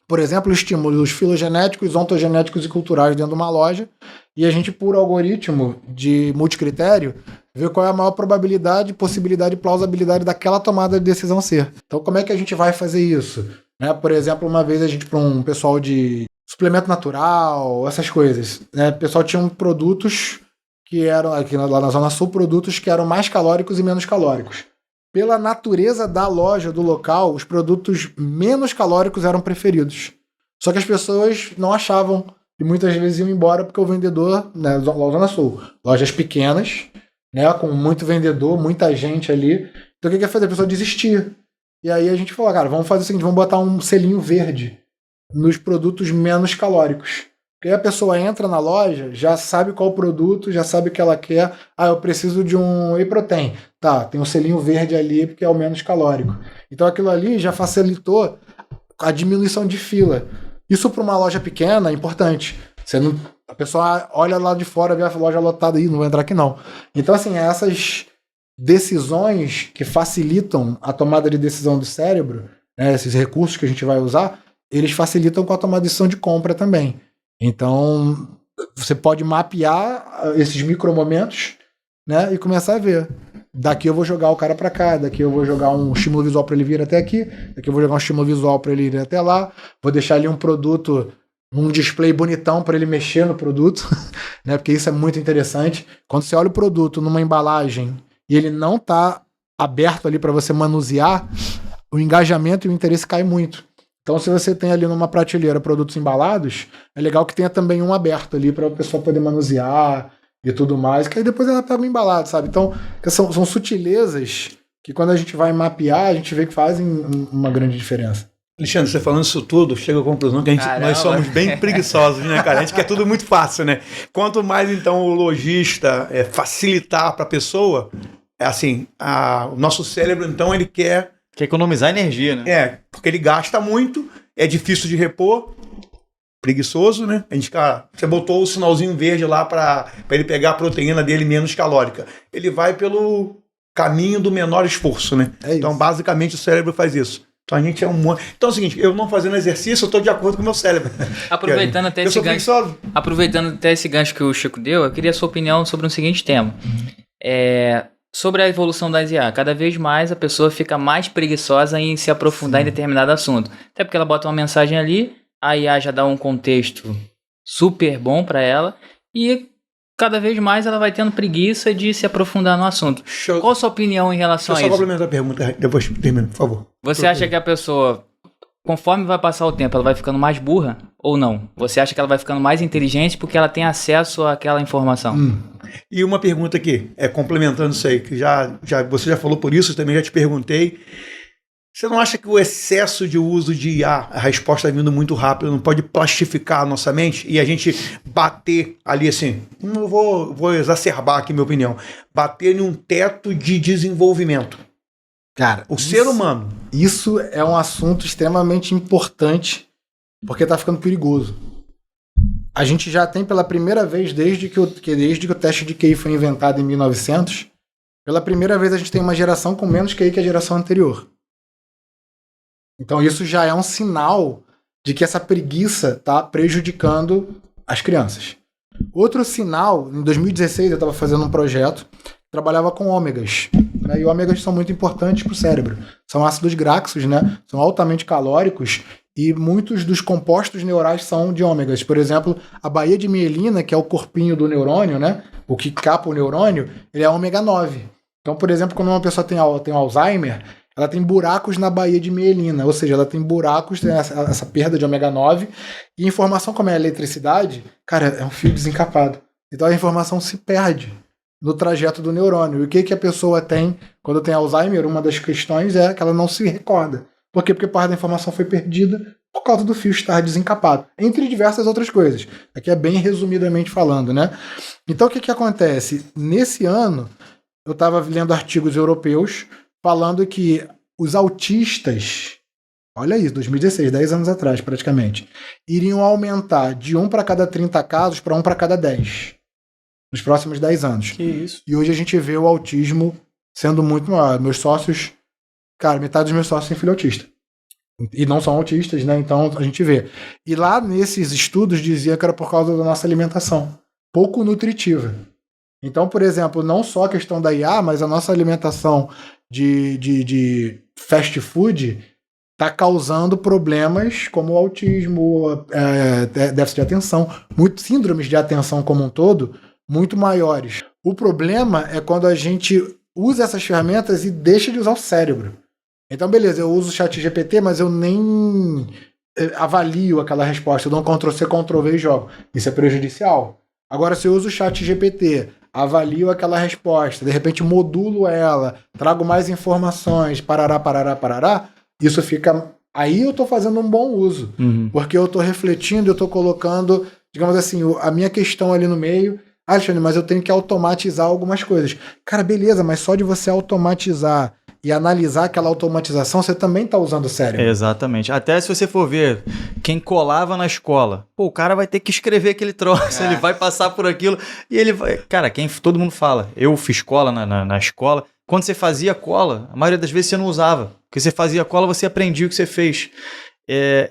por exemplo, estímulos filogenéticos, ontogenéticos e culturais dentro de uma loja, e a gente, por algoritmo de multicritério, ver qual é a maior probabilidade, possibilidade e plausibilidade daquela tomada de decisão ser. Então, como é que a gente vai fazer isso? Né? Por exemplo, uma vez a gente, para um pessoal de suplemento natural, essas coisas, né? O pessoal tinha produtos que eram, aqui lá na Zona Sul, produtos que eram mais calóricos e menos calóricos. Pela natureza da loja, do local, os produtos menos calóricos eram preferidos. Só que as pessoas não achavam e muitas vezes iam embora porque o vendedor, né, Zona Sul, lojas pequenas, né, com muito vendedor, muita gente ali. Então o que ia fazer? A pessoa desistia. E aí a gente falou, cara, vamos fazer o seguinte, vamos botar um selinho verde nos produtos menos calóricos. Porque aí a pessoa entra na loja, já sabe qual produto, já sabe o que ela quer. Ah, eu preciso de um whey protein. Tá, tem um selinho verde ali porque é o menos calórico. Então aquilo ali já facilitou a diminuição de fila. Isso para uma loja pequena é importante. A pessoa olha lá de fora, vê a loja lotada, não vou entrar aqui não. Então assim, essas decisões que facilitam a tomada de decisão do cérebro, né, esses recursos que a gente vai usar, eles facilitam com a tomada de decisão de compra também. Então, você pode mapear esses micromomentos, né, e começar a ver. Daqui eu vou jogar o cara para cá, daqui eu vou jogar um estímulo visual para ele vir até aqui, daqui eu vou jogar um estímulo visual para ele ir até lá, vou deixar ali um produto, um display bonitão para ele mexer no produto, né, porque isso é muito interessante. Quando você olha o produto numa embalagem e ele não está aberto ali para você manusear, o engajamento e o interesse cai muito. Então, se você tem ali numa prateleira produtos embalados, é legal que tenha também um aberto ali para a pessoa poder manusear e tudo mais, que aí depois ela pega o embalado, sabe? Então, são sutilezas que quando a gente vai mapear, a gente vê que fazem uma grande diferença. Alexandre, você falando isso tudo, chega à conclusão que nós somos bem preguiçosos, né, cara? A gente quer tudo muito fácil, né? Quanto mais, então, o lojista facilitar para a pessoa, é assim, o nosso cérebro, então, ele quer economizar energia, né? Porque ele gasta muito, é difícil de repor, preguiçoso, né? A gente, cara, você botou o sinalzinho verde lá para ele pegar a proteína dele menos calórica. Ele vai pelo caminho do menor esforço, né? Então, basicamente, o cérebro faz isso. Então, a gente é um... Então, é o seguinte, eu não fazendo exercício, eu estou de acordo com o meu cérebro. Aproveitando até esse gancho que o Chico deu, eu queria a sua opinião sobre o seguinte tema. Sobre a evolução das IA, cada vez mais a pessoa fica mais preguiçosa em se aprofundar em determinado assunto. Até porque ela bota uma mensagem ali, a IA já dá um contexto super bom para ela e cada vez mais ela vai tendo preguiça de se aprofundar no assunto. Qual a sua opinião em relação a isso? Deixa eu só complementar a pergunta, depois termina, por favor. Você acha que a pessoa, conforme vai passar o tempo, ela vai ficando mais burra ou não? Você acha que ela vai ficando mais inteligente porque ela tem acesso àquela informação? E uma pergunta aqui, complementando isso aí, que você já falou por isso, eu também já te perguntei. Você não acha que o excesso de uso de IA, a resposta vindo muito rápido, não pode plastificar a nossa mente e a gente bater ali assim, não vou exacerbar aqui minha opinião, bater em um teto de desenvolvimento? Cara, ser humano. Isso é um assunto extremamente importante porque tá ficando perigoso. A gente já tem pela primeira vez, desde que o teste de QI foi inventado em 1900, pela primeira vez a gente tem uma geração com menos QI que a geração anterior. Então isso já é um sinal de que essa preguiça está prejudicando as crianças. Outro sinal, em 2016 eu estava fazendo um projeto, trabalhava com ômegas, né? E ômegas são muito importantes para o cérebro. São ácidos graxos, né? São altamente calóricos e muitos dos compostos neurais são de ômegas. Por exemplo, a baía de mielina, que é o corpinho do neurônio, né? O que capa o neurônio, ele é ômega 9. Então, por exemplo, quando uma pessoa tem Alzheimer, ela tem buracos na baía de mielina, ou seja, ela tem buracos, tem essa perda de ômega 9, e informação como é a eletricidade, cara, é um fio desencapado. Então a informação se perde no trajeto do neurônio. E o que a pessoa tem quando tem Alzheimer? Uma das questões é que ela não se recorda. Por quê? Porque parte da informação foi perdida por causa do fio estar desencapado, entre diversas outras coisas. Aqui é bem resumidamente falando, né? Então o que acontece? Nesse ano, eu estava lendo artigos europeus falando que os autistas, olha isso, 2016, 10 anos atrás praticamente, iriam aumentar de 1 para cada 30 casos para 1 para cada 10 nos próximos 10 anos. Que isso? E hoje a gente vê o autismo sendo muito maior. Meus sócios, cara, metade dos meus sócios tem filho autista. E não são autistas, né? Então a gente vê. E lá nesses estudos dizia que era por causa da nossa alimentação pouco nutritiva. Então, por exemplo, não só a questão da IA, mas a nossa alimentação de fast food está causando problemas como o autismo, déficit de atenção, síndromes de atenção como um todo, muito maiores. O problema é quando a gente usa essas ferramentas e deixa de usar o cérebro. Então, beleza, eu uso o ChatGPT, mas eu nem avalio aquela resposta, eu dou um Ctrl+C, Ctrl+V e jogo. Isso é prejudicial. Agora, se eu uso o ChatGPT, avalio aquela resposta, de repente modulo ela, trago mais informações, parará, isso fica... Aí eu estou fazendo um bom uso, porque eu estou refletindo, eu estou colocando, digamos assim, a minha questão ali no meio. Alexandre, mas eu tenho que automatizar algumas coisas. Cara, beleza, mas só de você automatizar e analisar aquela automatização, você também está usando o cérebro. Exatamente. Até se você for ver quem colava na escola, o cara vai ter que escrever aquele troço, ele vai passar por aquilo e ele vai... Cara, todo mundo fala, eu fiz cola na escola, quando você fazia cola, a maioria das vezes você não usava, porque você fazia cola, você aprendia o que você fez.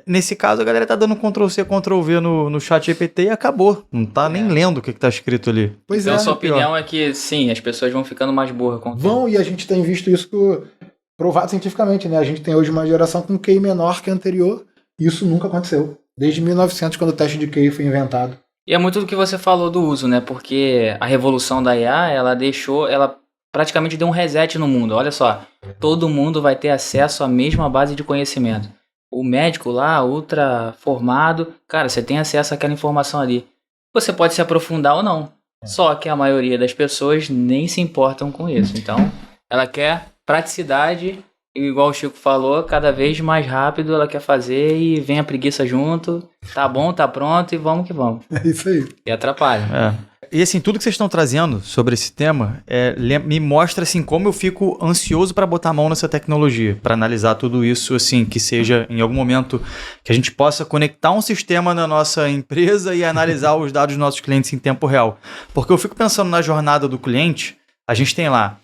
Nesse caso, a galera tá dando Ctrl+C, Ctrl+V no ChatGPT e acabou. Não tá nem lendo o que tá escrito ali. Pois então, é. A sua opinião é que, sim, as pessoas vão ficando mais burras com o tempo. Vão, e a gente tem visto isso provado cientificamente, né? A gente tem hoje uma geração com QI menor que a anterior, e isso nunca aconteceu. Desde 1900, quando o teste de QI foi inventado. E é muito do que você falou do uso, né? Porque a revolução da IA, ela praticamente deu um reset no mundo. Olha só, todo mundo vai ter acesso à mesma base de conhecimento. O médico lá, ultra formado, cara, você tem acesso àquela informação ali. Você pode se aprofundar ou não. Só que a maioria das pessoas nem se importam com isso. Então, ela quer praticidade, igual o Chico falou, cada vez mais rápido ela quer fazer e vem a preguiça junto. Tá bom, tá pronto e vamos que vamos. É isso aí. E atrapalha. E assim, tudo que vocês estão trazendo sobre esse tema me mostra assim como eu fico ansioso para botar a mão nessa tecnologia, para analisar tudo isso, assim, que seja em algum momento que a gente possa conectar um sistema na nossa empresa e analisar os dados dos nossos clientes em tempo real. Porque eu fico pensando na jornada do cliente, a gente tem lá,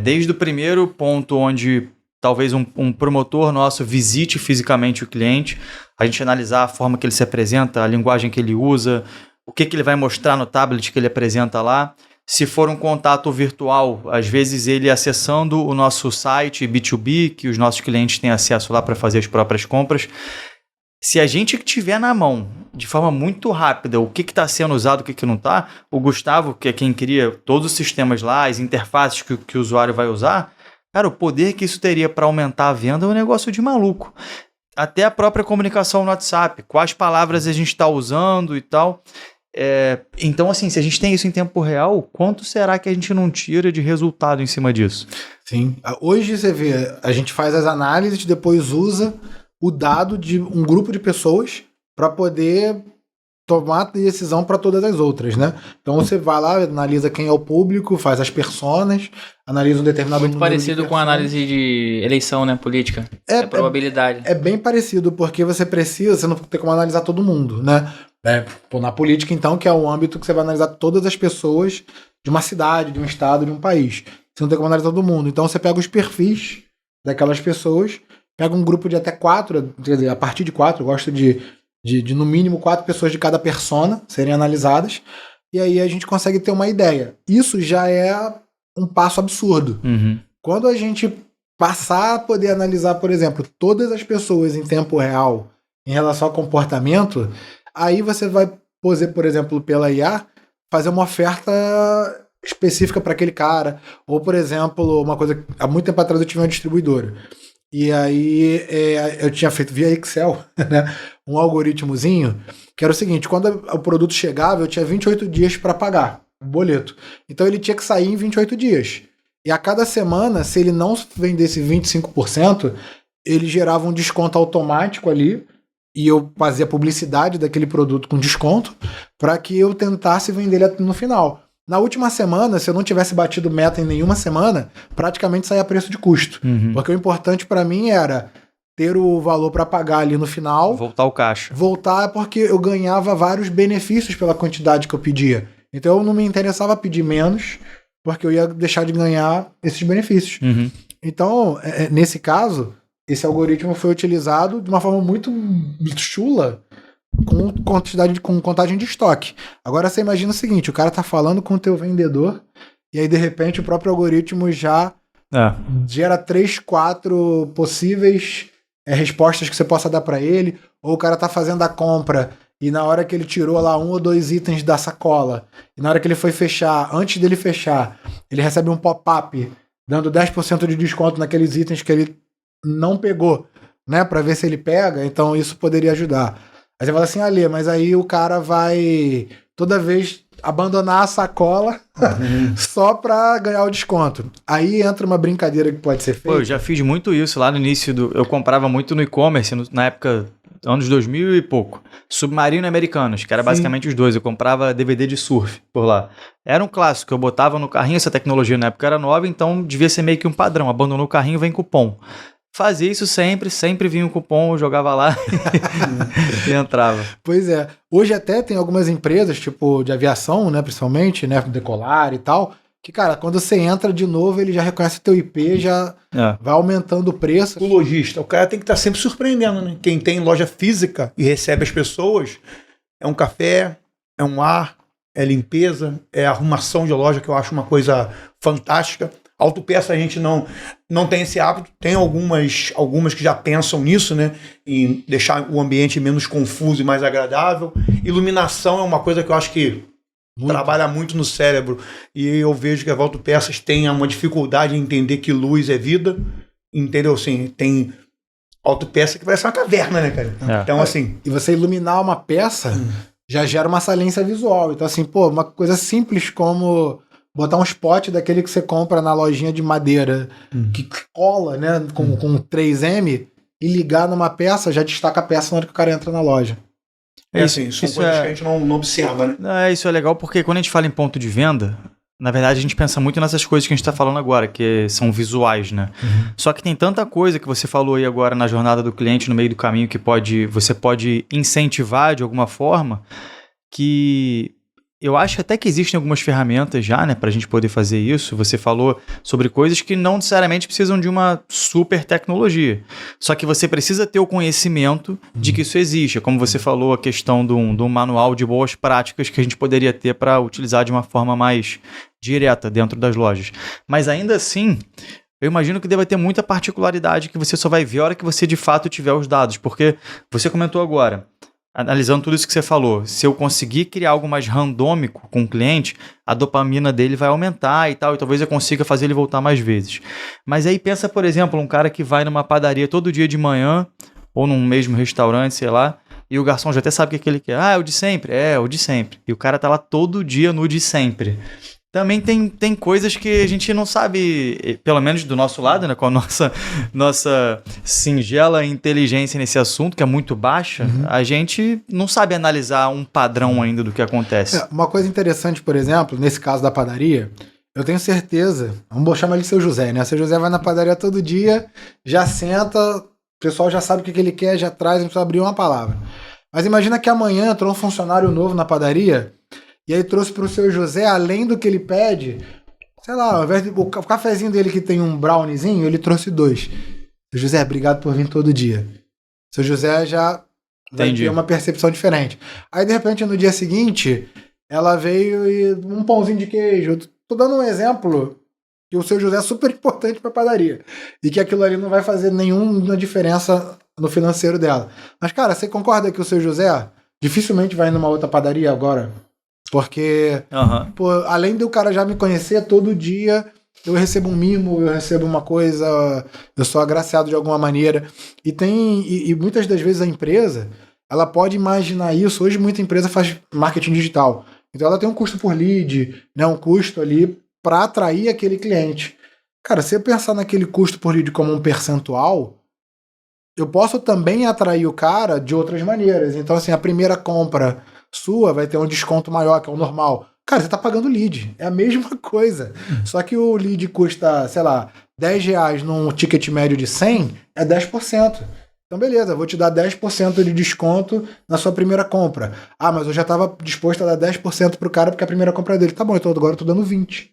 desde o primeiro ponto onde talvez um promotor nosso visite fisicamente o cliente, a gente analisar a forma que ele se apresenta, a linguagem que ele usa, o que ele vai mostrar no tablet que ele apresenta lá. Se for um contato virtual, às vezes ele acessando o nosso site B2B, que os nossos clientes têm acesso lá para fazer as próprias compras. Se a gente tiver na mão, de forma muito rápida, o que está sendo usado, o que não está, o Gustavo, que é quem cria todos os sistemas lá, as interfaces que o usuário vai usar, cara, o poder que isso teria para aumentar a venda é um negócio de maluco. Até a própria comunicação no WhatsApp, quais palavras a gente está usando e tal. Então, assim, se a gente tem isso em tempo real, quanto será que a gente não tira de resultado em cima disso? Sim. Hoje você vê, a gente faz as análises, depois usa o dado de um grupo de pessoas para poder tomar decisão para todas as outras, né? Então você vai lá, analisa quem é o público, faz as personas, analisa um determinado Muito número parecido com a análise de eleição, né, política. É probabilidade. É bem parecido, porque você não tem como analisar todo mundo, né? Na política, então, que é o âmbito que você vai analisar todas as pessoas de uma cidade, de um estado, de um país. Você não tem como analisar todo mundo. Então você pega os perfis daquelas pessoas, pega um grupo de até 4, quer dizer, a partir de 4, eu gosto de no mínimo 4 pessoas de cada persona serem analisadas, e aí a gente consegue ter uma ideia. Isso já é um passo absurdo. Quando a gente passar a poder analisar, por exemplo, todas as pessoas em tempo real em relação ao comportamento, aí você vai poder, por exemplo, pela IA, fazer uma oferta específica para aquele cara. Ou, por exemplo, uma coisa... Há muito tempo atrás eu tive uma distribuidora. E aí eu tinha feito via Excel, né, um algoritmozinho, que era o seguinte: quando o produto chegava, eu tinha 28 dias para pagar o boleto. Então ele tinha que sair em 28 dias. E a cada semana, se ele não vendesse 25%, ele gerava um desconto automático ali, e eu fazia publicidade daquele produto com desconto, para que eu tentasse vender ele no final. Na última semana, se eu não tivesse batido meta em nenhuma semana, praticamente saía preço de custo. Porque o importante para mim era ter o valor para pagar ali no final. Voltar o caixa. Voltar porque eu ganhava vários benefícios pela quantidade que eu pedia. Então eu não me interessava pedir menos, porque eu ia deixar de ganhar esses benefícios. Então, nesse caso, esse algoritmo foi utilizado de uma forma muito chula, com contagem de estoque. Agora você imagina o seguinte: o cara tá falando com o teu vendedor e aí de repente o próprio algoritmo já gera 3, 4 possíveis respostas que você possa dar para ele, ou o cara tá fazendo a compra e na hora que ele tirou lá 1 ou 2 itens da sacola, e na hora que ele foi fechar, antes dele fechar, ele recebe um pop-up dando 10% de desconto naqueles itens que ele não pegou, né, pra ver se ele pega, então isso poderia ajudar. Aí você fala assim, Alê, mas aí o cara vai toda vez abandonar a sacola só pra ganhar o desconto. Aí entra uma brincadeira que pode ser feita. Pô, eu já fiz muito isso lá no início eu comprava muito no e-commerce, na época, anos 2000 e pouco. Submarino e Americanos, que era basicamente os dois. Eu comprava DVD de surf por lá. Era um clássico, eu botava no carrinho, essa tecnologia na época era nova, então devia ser meio que um padrão. Abandonou o carrinho, vem cupom. Fazia isso sempre vinha um cupom, eu jogava lá e entrava. Pois é. Hoje até tem algumas empresas, tipo de aviação, né, principalmente, né, Decolar e tal, que, cara, quando você entra de novo, ele já reconhece o teu IP, já vai aumentando o preço. O lojista, o cara tem que estar sempre surpreendendo, né? Quem tem loja física e recebe as pessoas, é um café, é um ar, é limpeza, é arrumação de loja, que eu acho uma coisa fantástica. Autopeça a gente não tem esse hábito, tem algumas que já pensam nisso, né? Em deixar o ambiente menos confuso e mais agradável. Iluminação é uma coisa que eu acho que trabalha muito no cérebro. E eu vejo que as autopeças têm uma dificuldade em entender que luz é vida. Entendeu? Assim, tem autopeça que parece uma caverna, né, cara? Então, assim... E você iluminar uma peça já gera uma saliência visual. Então, assim, pô, uma coisa simples como... botar um spot daquele que você compra na lojinha de madeira, que cola, né, com 3M, e ligar numa peça, já destaca a peça na hora que o cara entra na loja. São coisas que a gente não observa, né? Isso é legal porque quando a gente fala em ponto de venda, na verdade a gente pensa muito nessas coisas que a gente está falando agora, que são visuais, né? Só que tem tanta coisa que você falou aí agora na jornada do cliente, no meio do caminho, que você pode incentivar de alguma forma, que... eu acho até que existem algumas ferramentas já, né, para a gente poder fazer isso. Você falou sobre coisas que não necessariamente precisam de uma super tecnologia. Só que você precisa ter o conhecimento de que isso existe. Como você falou, a questão de um manual de boas práticas que a gente poderia ter para utilizar de uma forma mais direta dentro das lojas. Mas ainda assim, eu imagino que deva ter muita particularidade que você só vai ver a hora que você de fato tiver os dados. Porque você comentou agora... analisando tudo isso que você falou, se eu conseguir criar algo mais randômico com o cliente, a dopamina dele vai aumentar e tal, e talvez eu consiga fazer ele voltar mais vezes. Mas aí pensa, por exemplo, um cara que vai numa padaria todo dia de manhã, ou num mesmo restaurante, sei lá, e o garçom já até sabe o que ele quer. Ah, é o de sempre? É o de sempre. E o cara tá lá todo dia no de sempre. Também tem coisas que a gente não sabe, pelo menos do nosso lado, né, com a nossa singela inteligência nesse assunto, que é muito baixa, a gente não sabe analisar um padrão ainda do que acontece. Uma coisa interessante, por exemplo, nesse caso da padaria, eu tenho certeza, vamos chamar ele de Seu José, né? Seu José vai na padaria todo dia, já senta, o pessoal já sabe o que ele quer, já traz, não precisa abrir uma palavra. Mas imagina que amanhã entrou um funcionário novo na padaria, e aí trouxe pro Seu José, além do que ele pede, sei lá, ao invés de, o cafezinho dele que tem um browniezinho, ele trouxe 2. Seu José, obrigado por vir todo dia. Seu José já vai ter uma percepção diferente. Aí, de repente, no dia seguinte, ela veio e um pãozinho de queijo. Tô dando um exemplo que o Seu José é super importante pra padaria. E que aquilo ali não vai fazer nenhuma diferença no financeiro dela. Mas, cara, você concorda que o Seu José dificilmente vai numa outra padaria agora? Porque, pô, além do cara já me conhecer, todo dia eu recebo um mimo, eu recebo uma coisa, eu sou agraciado de alguma maneira. E muitas das vezes a empresa, ela pode imaginar isso. Hoje muita empresa faz marketing digital. Então ela tem um custo por lead, né, um custo ali para atrair aquele cliente. Cara, se eu pensar naquele custo por lead como um percentual, eu posso também atrair o cara de outras maneiras. Então, assim, a primeira compra sua vai ter um desconto maior, que é o normal. Cara, você tá pagando lead. É a mesma coisa. Só que o lead custa, sei lá, R$10 num ticket médio de 100, é 10%. Então, beleza, vou te dar 10% de desconto na sua primeira compra. Ah, mas eu já estava disposto a dar 10% pro cara porque a primeira compra dele. Tá bom, então agora eu tô dando 20%.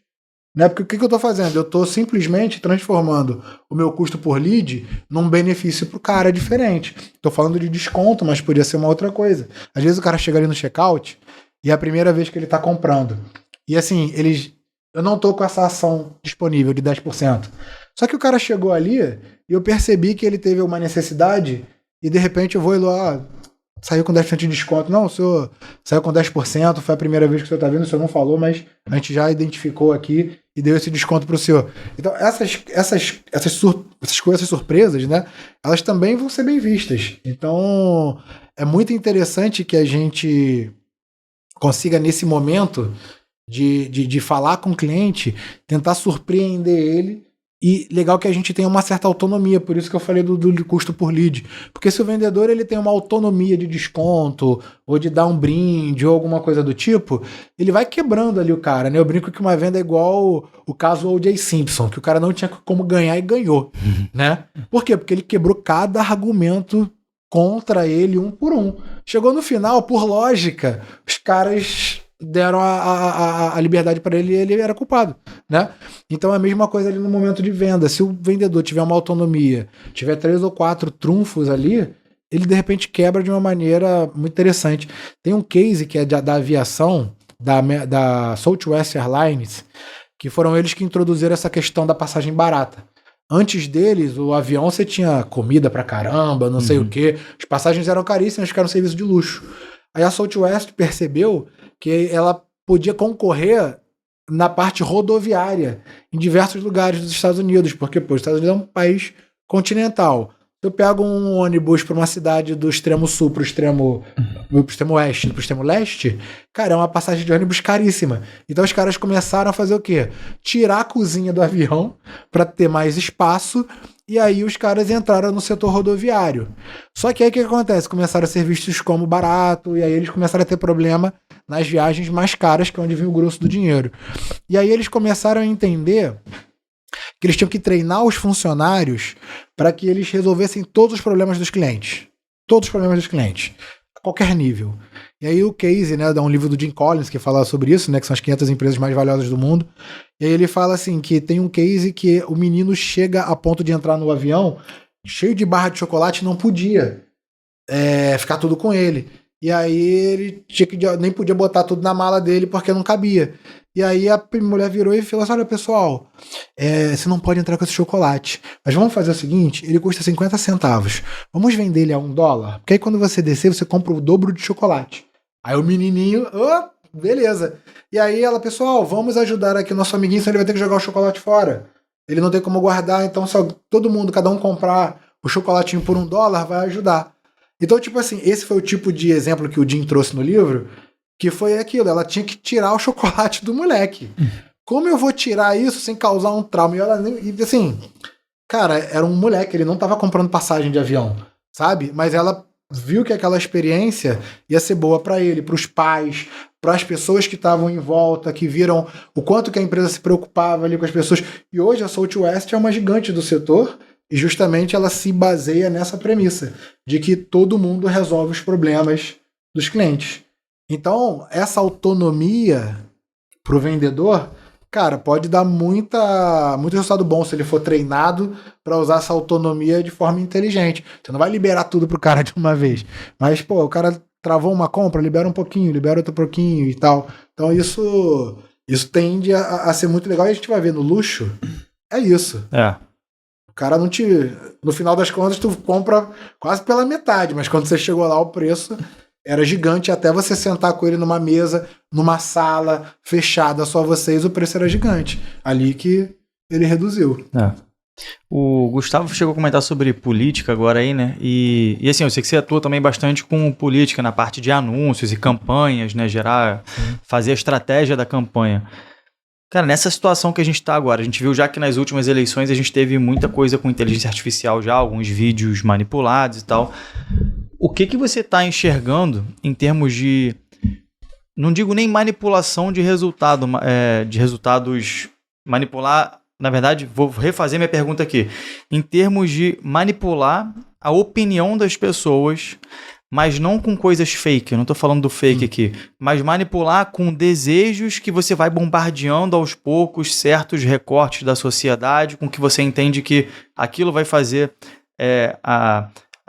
Né? Porque o que eu tô fazendo? Eu tô simplesmente transformando o meu custo por lead num benefício pro cara diferente. Tô falando de desconto, mas podia ser uma outra coisa. Às vezes o cara chega ali no checkout e é a primeira vez que ele tá comprando. E assim, eu não tô com essa ação disponível de 10%. Só que o cara chegou ali e eu percebi que ele teve uma necessidade e de repente eu vou lá, saiu com 10% de desconto. Não, o senhor saiu com 10%, foi a primeira vez que o senhor está vendo, o senhor não falou, mas a gente já identificou aqui e deu esse desconto para o senhor. Então, essas coisas surpresas, né? Elas também vão ser bem vistas. Então, é muito interessante que a gente consiga, nesse momento de falar com o cliente, tentar surpreender ele. E legal que a gente tenha uma certa autonomia, por isso que eu falei do custo por lead. Porque se o vendedor ele tem uma autonomia de desconto, ou de dar um brinde, ou alguma coisa do tipo, ele vai quebrando ali o cara, né? Eu brinco que uma venda é igual o caso O.J. Simpson, que o cara não tinha como ganhar e ganhou, né? Por quê? Porque ele quebrou cada argumento contra ele, um por um. Chegou no final, por lógica, os caras deram a liberdade para ele e ele era culpado, né? Então é a mesma coisa ali no momento de venda. Se o vendedor tiver uma autonomia, tiver 3 ou 4 trunfos ali, ele de repente quebra de uma maneira muito interessante. Tem um case que é da aviação, da Southwest Airlines, que foram eles que introduziram essa questão da passagem barata. Antes deles, o avião você tinha comida pra caramba, não sei o quê. As passagens eram caríssimas, ficaram um serviço de luxo. Aí a Southwest percebeu que ela podia concorrer na parte rodoviária em diversos lugares dos Estados Unidos, porque os Estados Unidos é um país continental. Se eu pego um ônibus para uma cidade do extremo sul pro extremo oeste, pro extremo leste, cara, é uma passagem de ônibus caríssima. Então os caras começaram a fazer o quê? Tirar a cozinha do avião para ter mais espaço, e aí os caras entraram no setor rodoviário. Só que aí o que acontece? Começaram a ser vistos como barato, e aí eles começaram a ter problema nas viagens mais caras, que é onde vinha o grosso do dinheiro. E aí eles começaram a entender que eles tinham que treinar os funcionários para que eles resolvessem todos os problemas dos clientes. Todos os problemas dos clientes. A qualquer nível. E aí o case, né, dá um livro do Jim Collins que fala sobre isso, né, que são as 500 empresas mais valiosas do mundo. E aí ele fala assim, que tem um case que o menino chega a ponto de entrar no avião cheio de barra de chocolate e não podia ficar tudo com ele. E aí ele nem podia botar tudo na mala dele porque não cabia. E aí a mulher virou e falou assim, olha pessoal, você não pode entrar com esse chocolate, mas vamos fazer o seguinte, ele custa 50 centavos, vamos vender ele a $1, porque aí quando você descer, você compra o dobro de chocolate. Aí o menininho, beleza. E aí ela, pessoal, vamos ajudar aqui o nosso amiguinho, senão ele vai ter que jogar o chocolate fora. Ele não tem como guardar, então se todo mundo, cada um comprar o chocolatinho por $1, vai ajudar. Então, tipo assim, esse foi o tipo de exemplo que o Jim trouxe no livro, que foi aquilo, ela tinha que tirar o chocolate do moleque. Como eu vou tirar isso sem causar um trauma? E assim, cara, era um moleque, ele não tava comprando passagem de avião, sabe? Mas ela viu que aquela experiência ia ser boa para ele, para os pais, para as pessoas que estavam em volta, que viram o quanto que a empresa se preocupava ali com as pessoas. E hoje a Southwest é uma gigante do setor, e justamente ela se baseia nessa premissa, de que todo mundo resolve os problemas dos clientes. Então, essa autonomia pro vendedor, cara, pode dar muito resultado bom se ele for treinado para usar essa autonomia de forma inteligente. Você não vai liberar tudo pro cara de uma vez. Mas, pô, o cara travou uma compra, libera um pouquinho, libera outro pouquinho e tal. Então, isso tende a ser muito legal. E a gente vai ver no luxo, é isso. O cara não te... No final das contas, tu compra quase pela metade, mas quando você chegou lá, o preço era gigante, até você sentar com ele numa mesa, numa sala fechada, só vocês, o preço era gigante. Ali que ele reduziu. O Gustavo chegou a comentar sobre política agora aí, né? E assim, eu sei que você atua também bastante com política na parte de anúncios e campanhas, né? Fazer a estratégia da campanha. Cara, nessa situação que a gente está agora, a gente viu já que nas últimas eleições a gente teve muita coisa com inteligência artificial já, alguns vídeos manipulados e tal. O que você está enxergando em termos de, não digo nem manipulação de resultado, de resultados, manipular, na verdade, vou refazer minha pergunta aqui, em termos de manipular a opinião das pessoas, mas não com coisas fake, eu não estou falando do fake aqui, mas manipular com desejos que você vai bombardeando aos poucos certos recortes da sociedade, com que você entende que aquilo vai fazer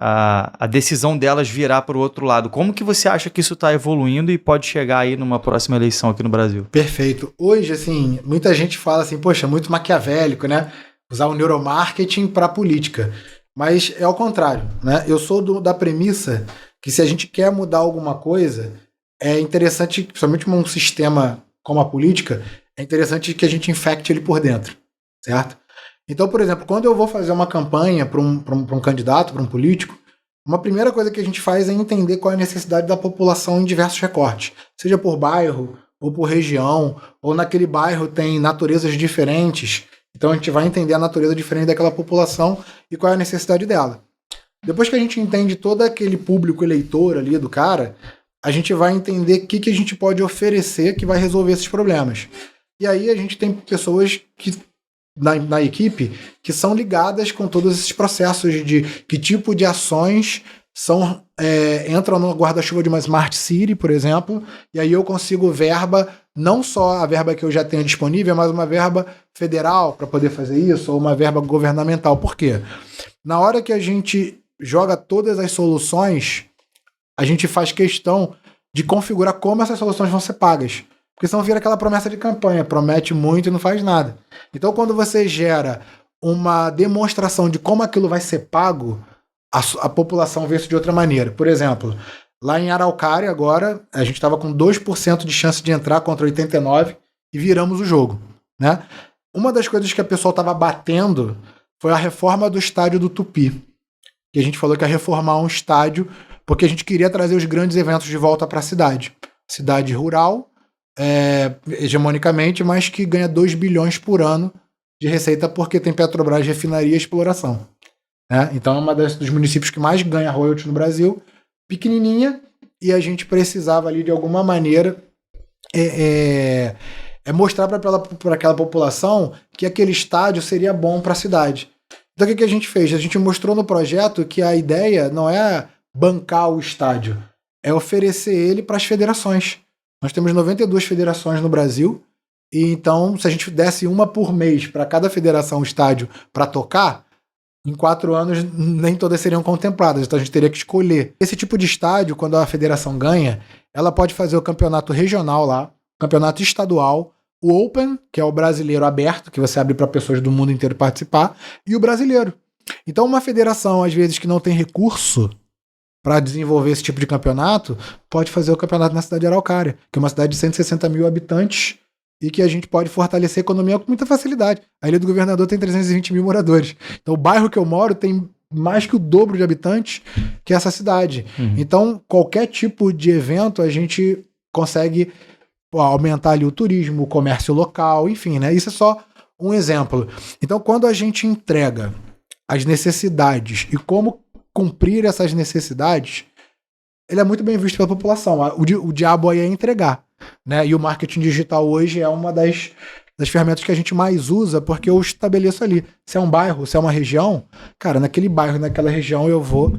a decisão delas virar para o outro lado. Como que você acha que isso está evoluindo e pode chegar aí numa próxima eleição aqui no Brasil? Perfeito. Hoje, assim, muita gente fala assim, poxa, muito maquiavélico, né? Usar o neuromarketing para a política. Mas é ao contrário, né? Eu sou da premissa que se a gente quer mudar alguma coisa, é interessante, principalmente num sistema como a política, é interessante que a gente infecte ele por dentro, certo? Então, por exemplo, quando eu vou fazer uma campanha para um candidato, para um político, uma primeira coisa que a gente faz é entender qual é a necessidade da população em diversos recortes, seja por bairro, ou por região, ou naquele bairro tem naturezas diferentes, então a gente vai entender a natureza diferente daquela população e qual é a necessidade dela. Depois que a gente entende todo aquele público eleitor ali do cara, a gente vai entender o que a gente pode oferecer que vai resolver esses problemas. E aí a gente tem pessoas que na equipe que são ligadas com todos esses processos de que tipo de ações entram no guarda-chuva de uma Smart City, por exemplo, e aí eu consigo verba, não só a verba que eu já tenho disponível, mas uma verba federal para poder fazer isso, ou uma verba governamental. Por quê? Na hora que a gente joga todas as soluções, a gente faz questão de configurar como essas soluções vão ser pagas. Porque senão vira aquela promessa de campanha, promete muito e não faz nada. Então, quando você gera uma demonstração de como aquilo vai ser pago, a população vê isso de outra maneira. Por exemplo, lá em Araucária, agora, a gente estava com 2% de chance de entrar contra 89% e viramos o jogo, né? Uma das coisas que a pessoa estava batendo foi a reforma do estádio do Tupi. Que a gente falou que ia reformar um estádio porque a gente queria trazer os grandes eventos de volta para a cidade. Cidade rural, hegemonicamente, mas que ganha 2 bilhões por ano de receita porque tem Petrobras, refinaria e exploração. Né? Então é uma dos municípios que mais ganha royalties no Brasil, pequenininha, e a gente precisava ali de alguma maneira mostrar para aquela população que aquele estádio seria bom para a cidade. Então o que a gente fez? A gente mostrou no projeto que a ideia não é bancar o estádio, é oferecer ele para as federações. Nós temos 92 federações no Brasil, e então se a gente desse uma por mês para cada federação um estádio para tocar, em 4 anos nem todas seriam contempladas, então a gente teria que escolher. Esse tipo de estádio, quando a federação ganha, ela pode fazer o campeonato regional lá, campeonato estadual, o Open, que é o brasileiro aberto, que você abre para pessoas do mundo inteiro participar, e o brasileiro. Então uma federação, às vezes, que não tem recurso para desenvolver esse tipo de campeonato, pode fazer o campeonato na cidade de Araucária, que é uma cidade de 160 mil habitantes e que a gente pode fortalecer a economia com muita facilidade. A Ilha do Governador tem 320 mil moradores. Então o bairro que eu moro tem mais que o dobro de habitantes que essa cidade. Uhum. Então qualquer tipo de evento a gente consegue aumentar ali o turismo, o comércio local, enfim, né? Isso é só um exemplo. Então quando a gente entrega as necessidades e como cumprir essas necessidades, ele é muito bem visto pela população. O diabo aí é entregar, né? E o marketing digital hoje é uma das ferramentas que a gente mais usa, porque eu estabeleço ali, se é um bairro, se é uma região, cara, naquele bairro, naquela região eu vou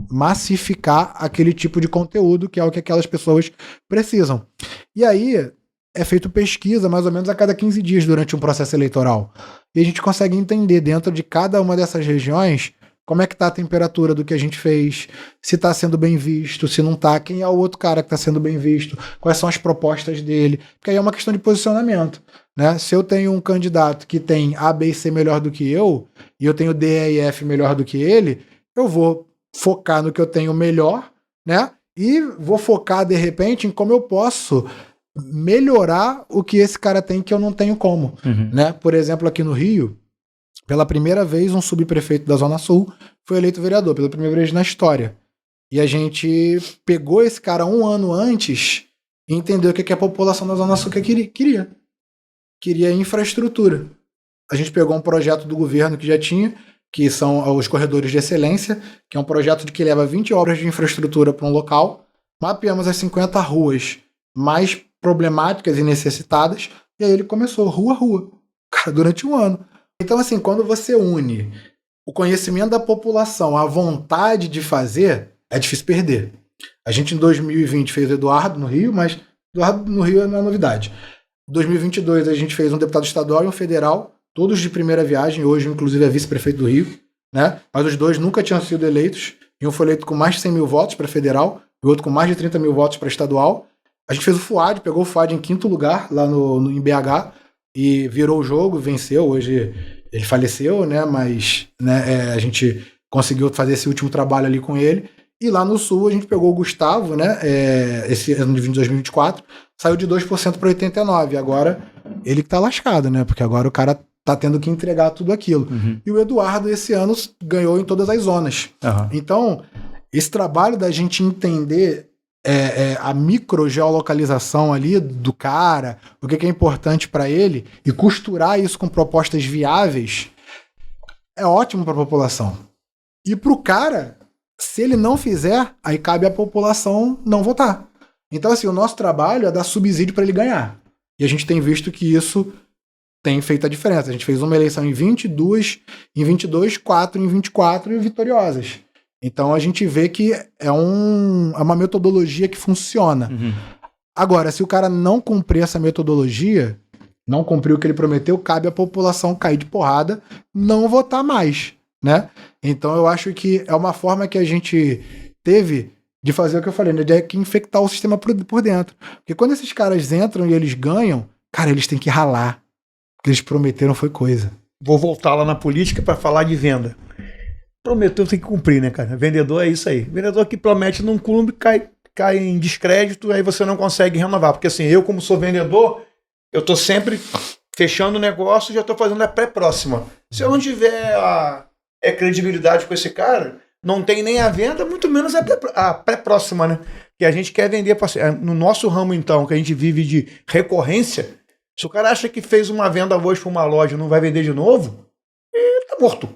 massificar aquele tipo de conteúdo, que é o que aquelas pessoas precisam. E aí é feito pesquisa mais ou menos a cada 15 dias durante um processo eleitoral. E a gente consegue entender dentro de cada uma dessas regiões como é que tá a temperatura do que a gente fez, se tá sendo bem visto, se não tá, quem é o outro cara que tá sendo bem visto, quais são as propostas dele, porque aí é uma questão de posicionamento, né? Se eu tenho um candidato que tem A, B e C melhor do que eu, e eu tenho D, E e F melhor do que ele, eu vou focar no que eu tenho melhor, né? E vou focar, de repente, em como eu posso melhorar o que esse cara tem que eu não tenho como, né? Por exemplo, aqui no Rio, pela primeira vez, um subprefeito da Zona Sul foi eleito vereador, pela primeira vez na história. E a gente pegou esse cara 1 ano antes e entendeu o que a população da Zona Sul queria. Queria infraestrutura. A gente pegou um projeto do governo que já tinha, que são os corredores de excelência, que é um projeto que leva 20 obras de infraestrutura para um local, mapeamos as 50 ruas mais problemáticas e necessitadas, e aí ele começou rua a rua, cara, durante 1 ano. Então, assim, quando você une o conhecimento da população à vontade de fazer, é difícil perder. A gente, em 2020, fez o Eduardo no Rio, mas Eduardo no Rio não é novidade. Em 2022, a gente fez um deputado estadual e um federal, todos de primeira viagem, hoje, inclusive, é vice-prefeito do Rio, né? Mas os dois nunca tinham sido eleitos, e um foi eleito com mais de 100 mil votos para federal, e o outro com mais de 30 mil votos para estadual. A gente fez o FUAD, pegou o FUAD em 5º lugar, lá em BH, e virou o jogo, venceu. Hoje ele faleceu, né? Mas né, a gente conseguiu fazer esse último trabalho ali com ele. E lá no Sul a gente pegou o Gustavo, né? Esse ano de 2024, saiu de 2% para 89%. Agora ele que tá lascado, né? Porque agora o cara tá tendo que entregar tudo aquilo. E o Eduardo esse ano ganhou em todas as zonas. Então, esse trabalho da gente entender a microgeolocalização ali do cara, o que é importante para ele, e costurar isso com propostas viáveis, é ótimo para a população. E para o cara, se ele não fizer, aí cabe à população não votar. Então, assim, o nosso trabalho é dar subsídio para ele ganhar. E a gente tem visto que isso tem feito a diferença. A gente fez uma eleição em 22, 4 em 24 e vitoriosas. Então a gente vê que é uma metodologia que funciona. Agora, se o cara não cumprir essa metodologia, não cumprir o que ele prometeu, cabe à população cair de porrada, não votar mais, né? Então eu acho que é uma forma que a gente teve de fazer o que eu falei, né? De que infectar o sistema por dentro. Porque quando esses caras entram e eles ganham, cara, eles têm que ralar. O que eles prometeram foi coisa. Vou voltar lá na política para falar de venda. Prometeu, tem que cumprir, né, cara? Vendedor é isso aí. Vendedor que promete num clube, cai em descrédito, aí você não consegue renovar. Porque assim, eu como sou vendedor, eu tô sempre fechando o negócio e já tô fazendo a pré-próxima. Se eu não tiver a credibilidade com esse cara, não tem nem a venda, muito menos a pré-próxima, né? Que a gente quer vender. No nosso ramo, então, que a gente vive de recorrência, se o cara acha que fez uma venda hoje para uma loja e não vai vender de novo, ele tá morto.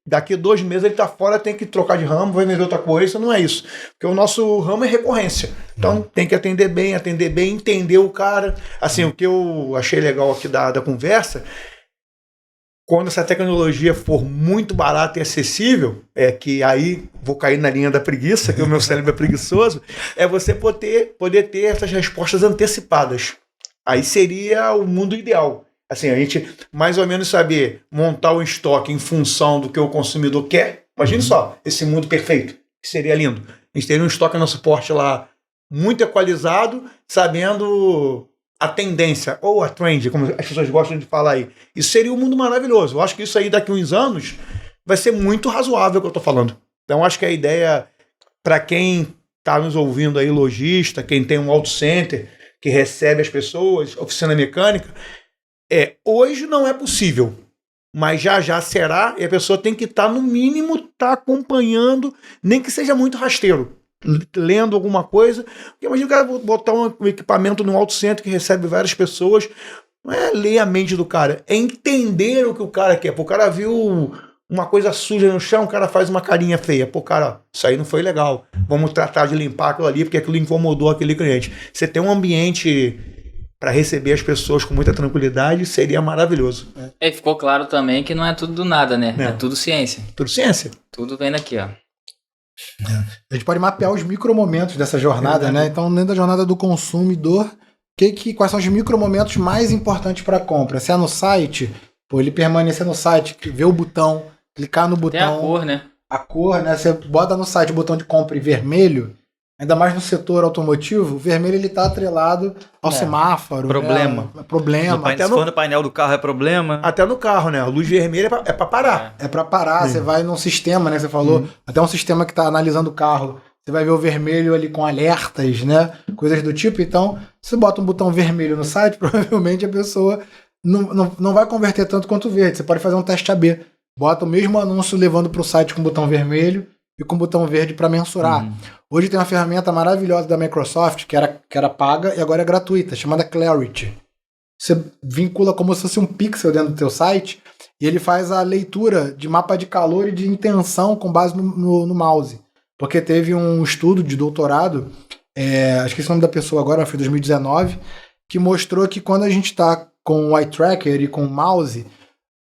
Daqui 2 meses ele tá fora, tem que trocar de ramo, vai vender outra coisa, não é isso. Porque o nosso ramo é recorrência. Então tem que atender bem, entender o cara. Assim, o que eu achei legal aqui da conversa, quando essa tecnologia for muito barata e acessível, que aí vou cair na linha da preguiça, que o meu cérebro é preguiçoso, é você poder ter essas respostas antecipadas. Aí seria o mundo ideal. Assim, a gente mais ou menos saber montar o estoque em função do que o consumidor quer. Imagine só, esse mundo perfeito, que seria lindo. A gente teria um estoque no suporte lá muito equalizado, sabendo a tendência, ou a trend, como as pessoas gostam de falar aí. Isso seria um mundo maravilhoso. Eu acho que isso aí daqui a uns anos vai ser muito razoável o que eu estou falando. Então acho que a ideia, para quem está nos ouvindo aí, lojista, quem tem um auto center, que recebe as pessoas, oficina mecânica, hoje não é possível, mas já será, e a pessoa tem que estar, no mínimo, acompanhando, nem que seja muito rasteiro, lendo alguma coisa. Porque imagina o cara botar um equipamento no auto center que recebe várias pessoas, não é ler a mente do cara, é entender o que o cara quer. Pô, o cara viu uma coisa suja no chão, o cara faz uma carinha feia. Pô, cara, isso aí não foi legal. Vamos tratar de limpar aquilo ali, porque aquilo incomodou aquele cliente. Você tem um ambiente para receber as pessoas com muita tranquilidade, seria maravilhoso. E ficou claro também que não é tudo do nada, né? É tudo ciência. Tudo ciência. Tudo vem daqui, ó. A gente pode mapear os micromomentos dessa jornada, né? Então, dentro da jornada do consumidor, quais são os micromomentos mais importantes para a compra? Se é no site, ele permanecer no site, ver o botão, clicar no botão. Tem a cor, né? A cor, né? Você bota no site o botão de compra em vermelho, ainda mais no setor automotivo, o vermelho ele tá atrelado ao semáforo. Problema. Né? Problema. Se for no painel do carro é problema. Até no carro, né? A luz vermelha é para parar. É para parar. Você vai num sistema, né? Você falou, até um sistema que tá analisando o carro. Você vai ver o vermelho ali com alertas, né? Coisas do tipo. Então, se você bota um botão vermelho no site, provavelmente a pessoa não vai converter tanto quanto o verde. Você pode fazer um teste AB. Bota o mesmo anúncio levando para o site com o botão vermelho e com o botão verde para mensurar. Hoje tem uma ferramenta maravilhosa da Microsoft que era paga e agora é gratuita, chamada Clarity. Você vincula como se fosse um pixel dentro do teu site e ele faz a leitura de mapa de calor e de intenção com base no mouse. Porque teve um estudo de doutorado, acho que esse nome da pessoa agora foi 2019, que mostrou que quando a gente está com o eye tracker e com o mouse,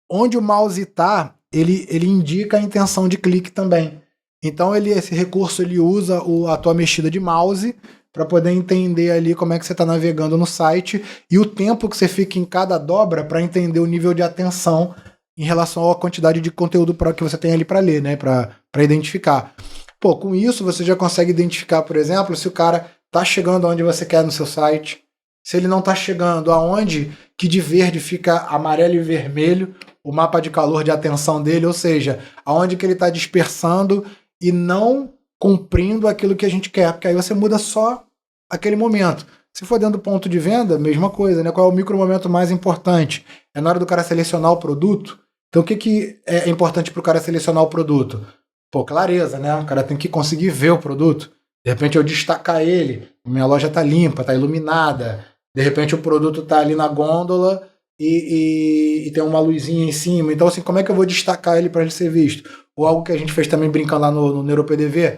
onde o mouse está, ele indica a intenção de clique também. Então esse recurso ele usa a tua mexida de mouse para poder entender ali como é que você está navegando no site e o tempo que você fica em cada dobra para entender o nível de atenção em relação à quantidade de conteúdo que você tem ali para ler, né? Para identificar. Pô, com isso você já consegue identificar, por exemplo, se o cara está chegando aonde você quer no seu site, se ele não está chegando aonde que de verde fica amarelo e vermelho, o mapa de calor de atenção dele, ou seja, aonde que ele está dispersando e não cumprindo aquilo que a gente quer, porque aí você muda só aquele momento. Se for dentro do ponto de venda, mesma coisa, né? Qual é o micromomento mais importante? É na hora do cara selecionar o produto. Então o que é importante para o cara selecionar o produto? Pô, clareza, né? O cara tem que conseguir ver o produto. De repente eu destacar ele, minha loja tá limpa, tá iluminada. De repente o produto tá ali na gôndola e tem uma luzinha em cima. Então assim, como é que eu vou destacar ele para ele ser visto? Ou algo que a gente fez também brincando lá no NeuroPDV.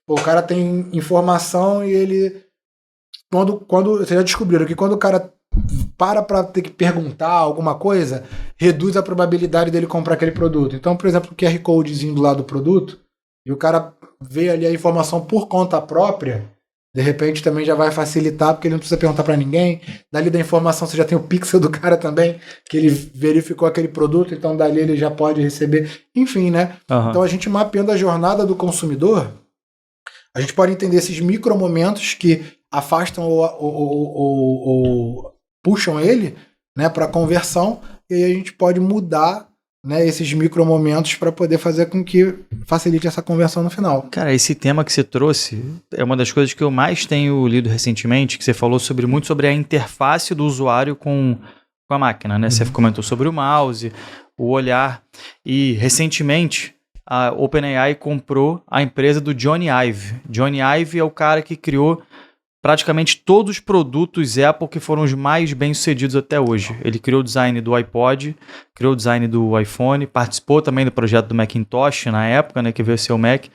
Pô, o cara tem informação e ele... Quando vocês já descobriram que quando o cara para ter que perguntar alguma coisa, reduz a probabilidade dele comprar aquele produto. Então, por exemplo, o QR Codezinho do lado do produto, e o cara vê ali a informação por conta própria, de repente também já vai facilitar, porque ele não precisa perguntar para ninguém. Dali da informação você já tem o pixel do cara também, que ele verificou aquele produto, então dali ele já pode receber. Enfim, né? Uhum. Então a gente mapeando a jornada do consumidor, a gente pode entender esses micromomentos que afastam ou puxam ele, né, para conversão, e aí a gente pode mudar, né, esses micromomentos para poder fazer com que facilite essa conversão no final. Cara, esse tema que você trouxe é uma das coisas que eu mais tenho lido recentemente, que você falou muito sobre a interface do usuário com a máquina, né? Você comentou sobre o mouse, o olhar, e recentemente a OpenAI comprou a empresa do Johnny Ive. Johnny Ive é o cara que criou praticamente todos os produtos Apple que foram os mais bem-sucedidos até hoje. Ele criou o design do iPod, criou o design do iPhone, participou também do projeto do Macintosh na época, né, que veio a ser o Mac.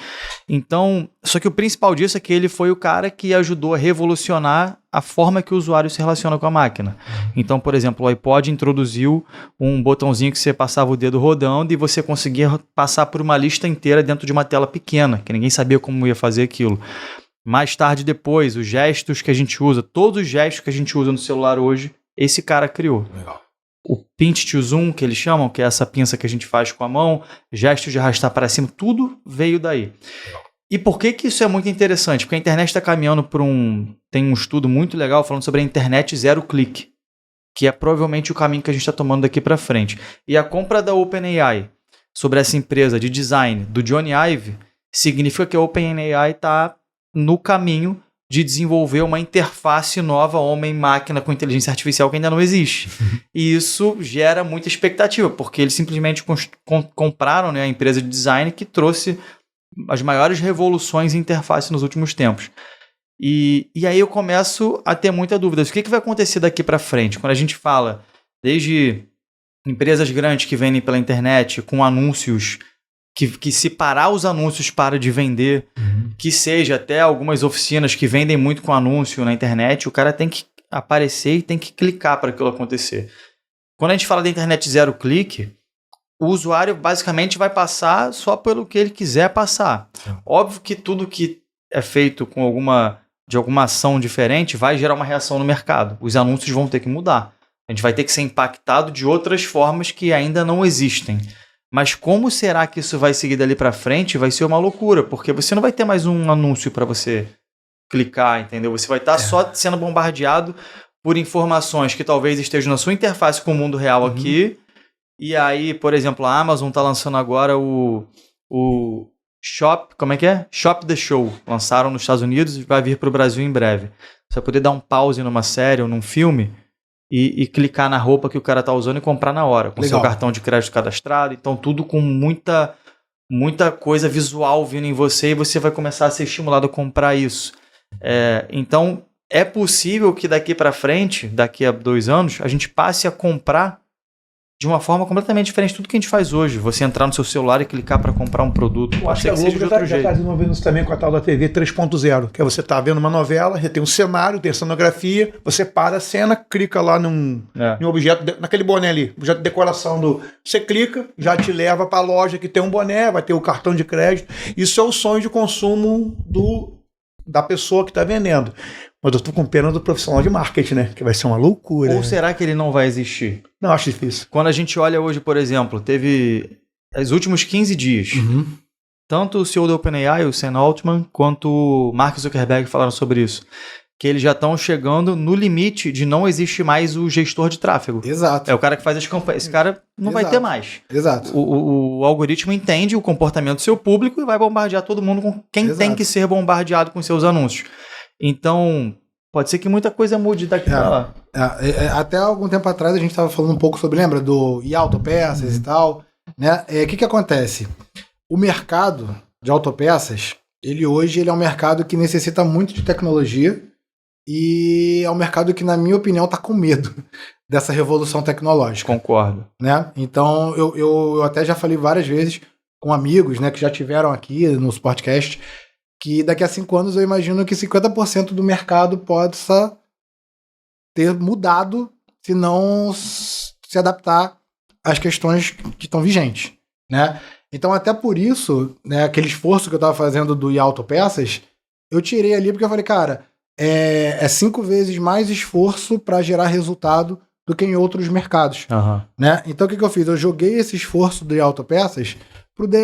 Então, só que o principal disso é que ele foi o cara que ajudou a revolucionar a forma que o usuário se relaciona com a máquina. Então, por exemplo, o iPod introduziu um botãozinho que você passava o dedo rodando e você conseguia passar por uma lista inteira dentro de uma tela pequena, que ninguém sabia como ia fazer aquilo. Mais tarde depois, os gestos que a gente usa, todos os gestos que a gente usa no celular hoje, esse cara criou. Legal. O pinch to zoom, que eles chamam, que é essa pinça que a gente faz com a mão, gestos de arrastar para cima, tudo veio daí. Legal. E por que isso é muito interessante? Porque a internet está caminhando por tem um estudo muito legal falando sobre a internet zero clique, que é provavelmente o caminho que a gente está tomando daqui para frente. E a compra da OpenAI sobre essa empresa de design do Johnny Ive significa que a OpenAI está no caminho de desenvolver uma interface nova homem-máquina com inteligência artificial que ainda não existe. E isso gera muita expectativa, porque eles simplesmente compraram, né, a empresa de design que trouxe as maiores revoluções em interface nos últimos tempos. E aí eu começo a ter muita dúvida. O que vai acontecer daqui para frente? Quando a gente fala desde empresas grandes que vendem pela internet com anúncios que se parar os anúncios para de vender, que seja até algumas oficinas que vendem muito com anúncio na internet, o cara tem que aparecer e tem que clicar para aquilo acontecer. Quando a gente fala da internet zero clique, o usuário basicamente vai passar só pelo que ele quiser passar. Óbvio que tudo que é feito com alguma ação diferente vai gerar uma reação no mercado. Os anúncios vão ter que mudar. A gente vai ter que ser impactado de outras formas que ainda não existem. Mas como será que isso vai seguir dali para frente? Vai ser uma loucura, porque você não vai ter mais um anúncio para você clicar, entendeu? Você vai estar só sendo bombardeado por informações que talvez estejam na sua interface com o mundo real aqui. E aí, por exemplo, a Amazon está lançando agora o Shop, como é que é? Shop the Show. Lançaram nos Estados Unidos e vai vir para o Brasil em breve. Você vai poder dar um pause numa série ou num filme e clicar na roupa que o cara tá usando e comprar na hora, com seu cartão de crédito cadastrado. Então tudo com muita coisa visual vindo em você, e você vai começar a ser estimulado a comprar isso. Então é possível que daqui para frente, daqui a 2 anos, a gente passe a comprar de uma forma completamente diferente de tudo que a gente faz hoje. Você entrar no seu celular e clicar para comprar um produto. Eu acho que a Globo já está desenvolvendo isso também com a tal da TV 3.0, que é você tá vendo uma novela, tem um cenário, tem a cenografia, você para a cena, clica lá num objeto, naquele boné ali, objeto de decoração você clica, já te leva para a loja que tem um boné, vai ter o cartão de crédito. Isso é o sonho de consumo da pessoa que está vendendo. Mas eu tô com pena do profissional de marketing, né? Que vai ser uma loucura. Ou será que ele não vai existir? Não, acho difícil. Quando a gente olha hoje, por exemplo, teve os últimos 15 dias. Tanto o CEO da OpenAI, o Sam Altman, quanto o Mark Zuckerberg falaram sobre isso. que eles já estão chegando no limite de não existe mais o gestor de tráfego. Exato. É o cara que faz as campanhas. Esse cara não vai ter mais. Exato. O algoritmo entende o comportamento do seu público e vai bombardear todo mundo com quem tem que ser bombardeado com seus anúncios. Então, pode ser que muita coisa mude daqui pra lá. Até algum tempo atrás a gente estava falando um pouco sobre, lembra, do autopeças e tal, né? O que acontece? O mercado de autopeças, ele hoje é um mercado que necessita muito de tecnologia e é um mercado que, na minha opinião, está com medo dessa revolução tecnológica. Concordo. Né? Então, eu até já falei várias vezes com amigos, né, que já tiveram aqui nos podcasts, que daqui a 5 anos eu imagino que 50% do mercado possa ter mudado se não se adaptar às questões que estão vigentes, né? Então, até por isso, né, aquele esforço que eu estava fazendo do IA Autopeças, eu tirei ali porque eu falei, cara, é 5 vezes mais esforço para gerar resultado do que em outros mercados, né? Então, o que eu fiz? Eu joguei esse esforço do IA Autopeças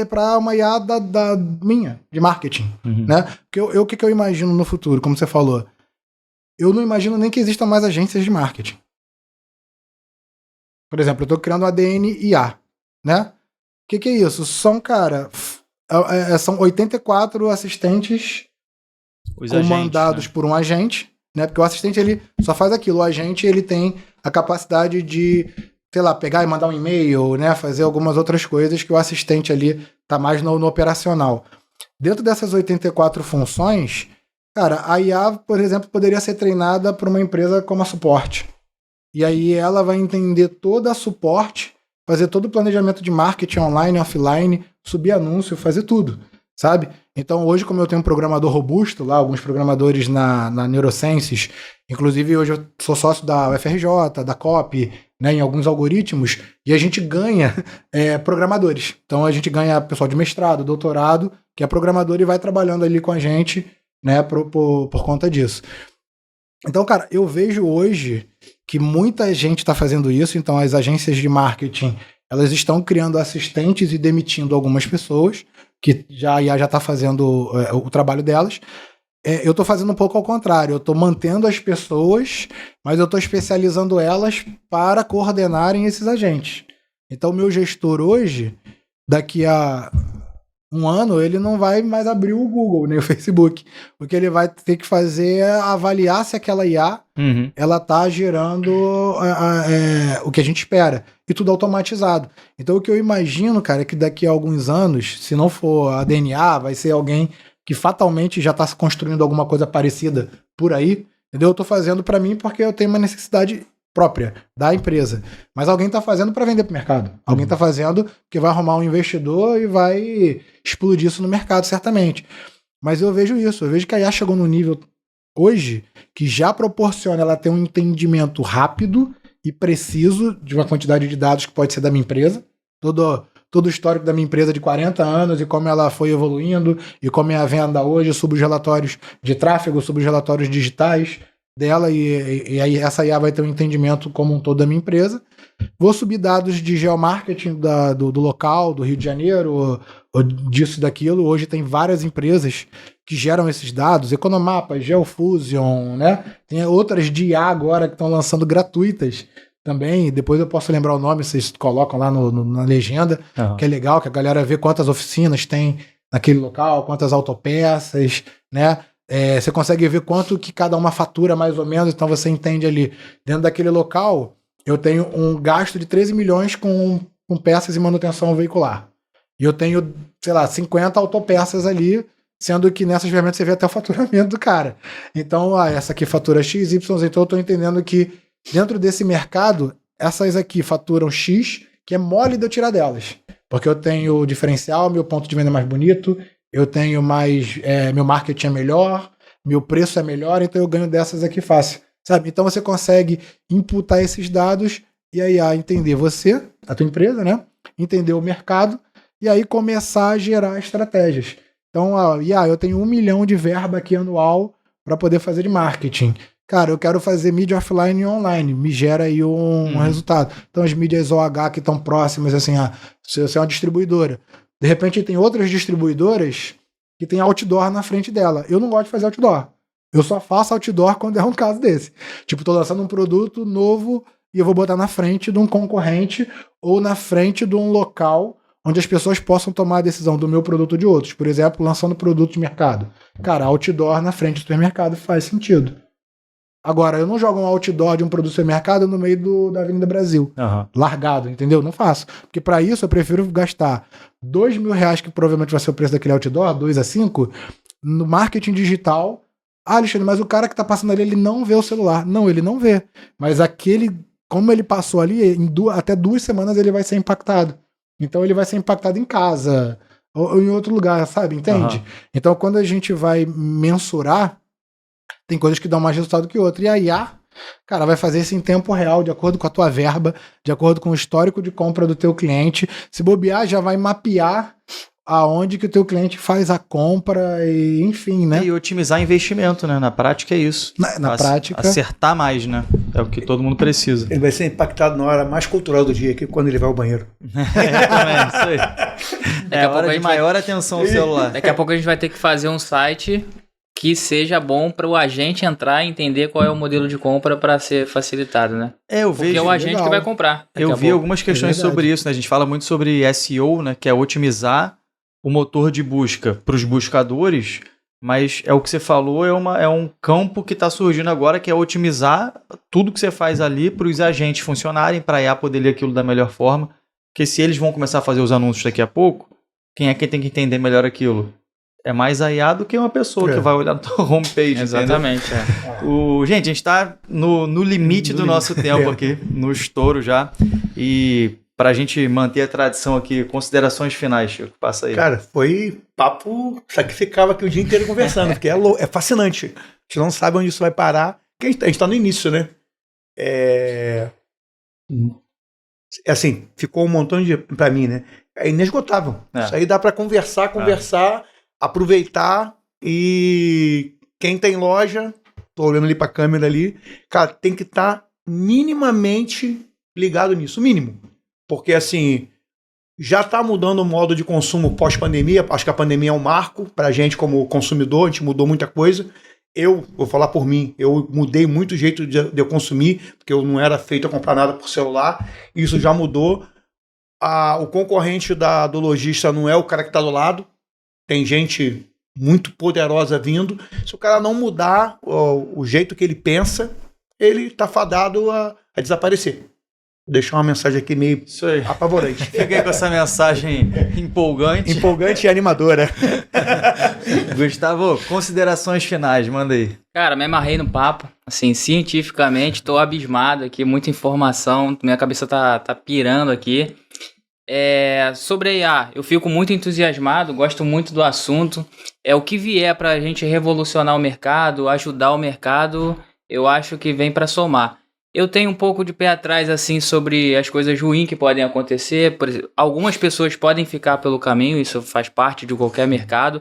para uma IA da minha, de marketing, né? Porque o que eu imagino no futuro, como você falou, eu não imagino nem que existam mais agências de marketing. Por exemplo, eu estou criando um ADN IA, né? O que é isso? São, cara, são 84 assistentes comandados por um agente, né? Porque o assistente, ele só faz aquilo. O agente, ele tem a capacidade de, sei lá, pegar e mandar um e-mail, né? Fazer algumas outras coisas que o assistente ali tá mais no operacional. Dentro dessas 84 funções, cara, a IA, por exemplo, poderia ser treinada por uma empresa como a Suporte. E aí ela vai entender toda a suporte, fazer todo o planejamento de marketing online, offline, subir anúncio, fazer tudo, sabe? Então hoje, como eu tenho um programador robusto lá, alguns programadores na Neurosciences, inclusive hoje eu sou sócio da UFRJ, da COP, né, em alguns algoritmos, e a gente ganha programadores. Então a gente ganha pessoal de mestrado, doutorado, que é programador e vai trabalhando ali com a gente, né, por conta disso. Então, cara, eu vejo hoje que muita gente está fazendo isso, então as agências de marketing, elas estão criando assistentes e demitindo algumas pessoas, que a IA já está fazendo o trabalho delas. Eu estou fazendo um pouco ao contrário, eu estou mantendo as pessoas, mas eu estou especializando elas para coordenarem esses agentes. Então, o meu gestor hoje, daqui a um ano, ele não vai mais abrir o Google, nem o Facebook. O que ele vai ter que fazer é avaliar se aquela IA ela tá gerando o que a gente espera. E tudo automatizado. Então, o que eu imagino, cara, é que daqui a alguns anos, se não for a DNA, vai ser alguém que fatalmente já está construindo alguma coisa parecida por aí. Entendeu? Eu tô fazendo para mim porque eu tenho uma necessidade própria da empresa. Mas alguém está fazendo para vender para o mercado. Alguém está fazendo porque vai arrumar um investidor e vai explodir isso no mercado, certamente. Mas eu vejo isso. Eu vejo que a IA chegou no nível hoje que já proporciona ela ter um entendimento rápido e preciso de uma quantidade de dados que pode ser da minha empresa. Todo o histórico da minha empresa de 40 anos e como ela foi evoluindo e como é a venda hoje, sobre os relatórios de tráfego, sobre os relatórios digitais dela e aí essa IA vai ter um entendimento como um todo da minha empresa. Vou subir dados de geomarketing do local, do Rio de Janeiro, ou disso e daquilo. Hoje tem várias empresas que geram esses dados, Economapa, Geofusion, né? Tem outras de IA agora que estão lançando gratuitas também. Depois eu posso lembrar o nome, vocês colocam lá na legenda, que é legal, que a galera vê quantas oficinas tem naquele local, quantas autopeças, né? Você consegue ver quanto que cada uma fatura mais ou menos, então você entende ali, dentro daquele local, eu tenho um gasto de 13 milhões com peças e manutenção veicular. E eu tenho, sei lá, 50 autopeças ali, sendo que nessas ferramentas você vê até o faturamento do cara. Então, essa aqui fatura X, Y, então eu estou entendendo que dentro desse mercado, essas aqui faturam X, que é mole de eu tirar delas. Porque eu tenho o diferencial, meu ponto de venda é mais bonito, eu tenho mais, meu marketing é melhor, meu preço é melhor, então eu ganho dessas aqui fácil, sabe? Então você consegue imputar esses dados e aí entender você, a tua empresa, né? Entender o mercado e aí começar a gerar estratégias. Então, eu tenho 1 milhão de verba aqui anual para poder fazer de marketing. Cara, eu quero fazer mídia offline e online, me gera aí um resultado. Então as mídias OH que estão próximas, assim, se você é uma distribuidora, de repente tem outras distribuidoras que tem outdoor na frente dela. Eu não gosto de fazer outdoor. Eu só faço outdoor quando é um caso desse. Tipo, tô lançando um produto novo e eu vou botar na frente de um concorrente ou na frente de um local onde as pessoas possam tomar a decisão do meu produto ou de outros. Por exemplo, lançando produto de mercado. Cara, outdoor na frente do supermercado faz sentido. Agora, eu não jogo um outdoor de um produto do supermercado no meio da Avenida Brasil. Largado, entendeu? Não faço. Porque para isso eu prefiro gastar R$2.000, que provavelmente vai ser o preço daquele outdoor, 2 a 5, no marketing digital. Ah, Alexandre, mas o cara que tá passando ali, ele não vê o celular. Não, ele não vê. Mas como ele passou ali, até 2 semanas ele vai ser impactado. Então ele vai ser impactado em casa ou em outro lugar, sabe? Entende? Então quando a gente vai mensurar, tem coisas que dão mais resultado que outras. E a IA, cara, vai fazer isso em tempo real, de acordo com a tua verba, de acordo com o histórico de compra do teu cliente. Se bobear, já vai mapear aonde que o teu cliente faz a compra e enfim, né? E otimizar investimento, né? Na prática é isso. Na prática. Acertar mais, né? É o que todo mundo precisa. Ele vai ser impactado na hora mais cultural do dia, que é quando ele vai ao banheiro. Isso aí. É a hora de maior atenção ao celular. Daqui a pouco a gente vai ter que fazer um site que seja bom para o agente entrar e entender qual é o modelo de compra para ser facilitado, né? Porque é o agente que vai comprar. Eu vi algumas questões sobre isso, né? A gente fala muito sobre SEO, né? Que é otimizar o motor de busca para os buscadores, mas é o que você falou, é um campo que está surgindo agora, que é otimizar tudo que você faz ali para os agentes funcionarem, para a IA poder ler aquilo da melhor forma, porque se eles vão começar a fazer os anúncios daqui a pouco, quem é que tem que entender melhor aquilo? É mais a IA do que uma pessoa que vai olhar na tua homepage. Exatamente. Gente, a gente está no limite do nosso tempo aqui, no estouro já, e para a gente manter a tradição aqui, considerações finais, Chico, passa aí. Cara, foi papo, sacrificava aqui o dia inteiro conversando, porque é fascinante. A gente não sabe onde isso vai parar, porque a gente tá no início, né? Assim, ficou um montão de... Pra mim, né? É inesgotável. Isso aí dá pra conversar, aproveitar, e quem tem loja, tô olhando ali pra câmera ali, cara, tem que estar minimamente ligado nisso, mínimo. Porque, assim, já está mudando o modo de consumo pós-pandemia. Acho que a pandemia é um marco para a gente como consumidor. A gente mudou muita coisa. Eu, vou falar por mim, eu mudei muito o jeito de eu consumir, porque eu não era feito a comprar nada por celular. Isso já mudou. O concorrente do lojista não é o cara que está do lado. Tem gente muito poderosa vindo. Se o cara não mudar o jeito que ele pensa, ele está fadado a desaparecer. Vou deixar uma mensagem aqui meio apavorante. Fiquei com essa mensagem empolgante. Empolgante e animadora. Gustavo, considerações finais, manda aí. Cara, me amarrei no papo. Assim, cientificamente, tô abismado aqui, muita informação. Minha cabeça tá pirando aqui. Sobre a IA, eu fico muito entusiasmado, gosto muito do assunto. O que vier pra gente revolucionar o mercado, ajudar o mercado, eu acho que vem pra somar. Eu tenho um pouco de pé atrás, assim, sobre as coisas ruins que podem acontecer. Por exemplo, algumas pessoas podem ficar pelo caminho, isso faz parte de qualquer mercado.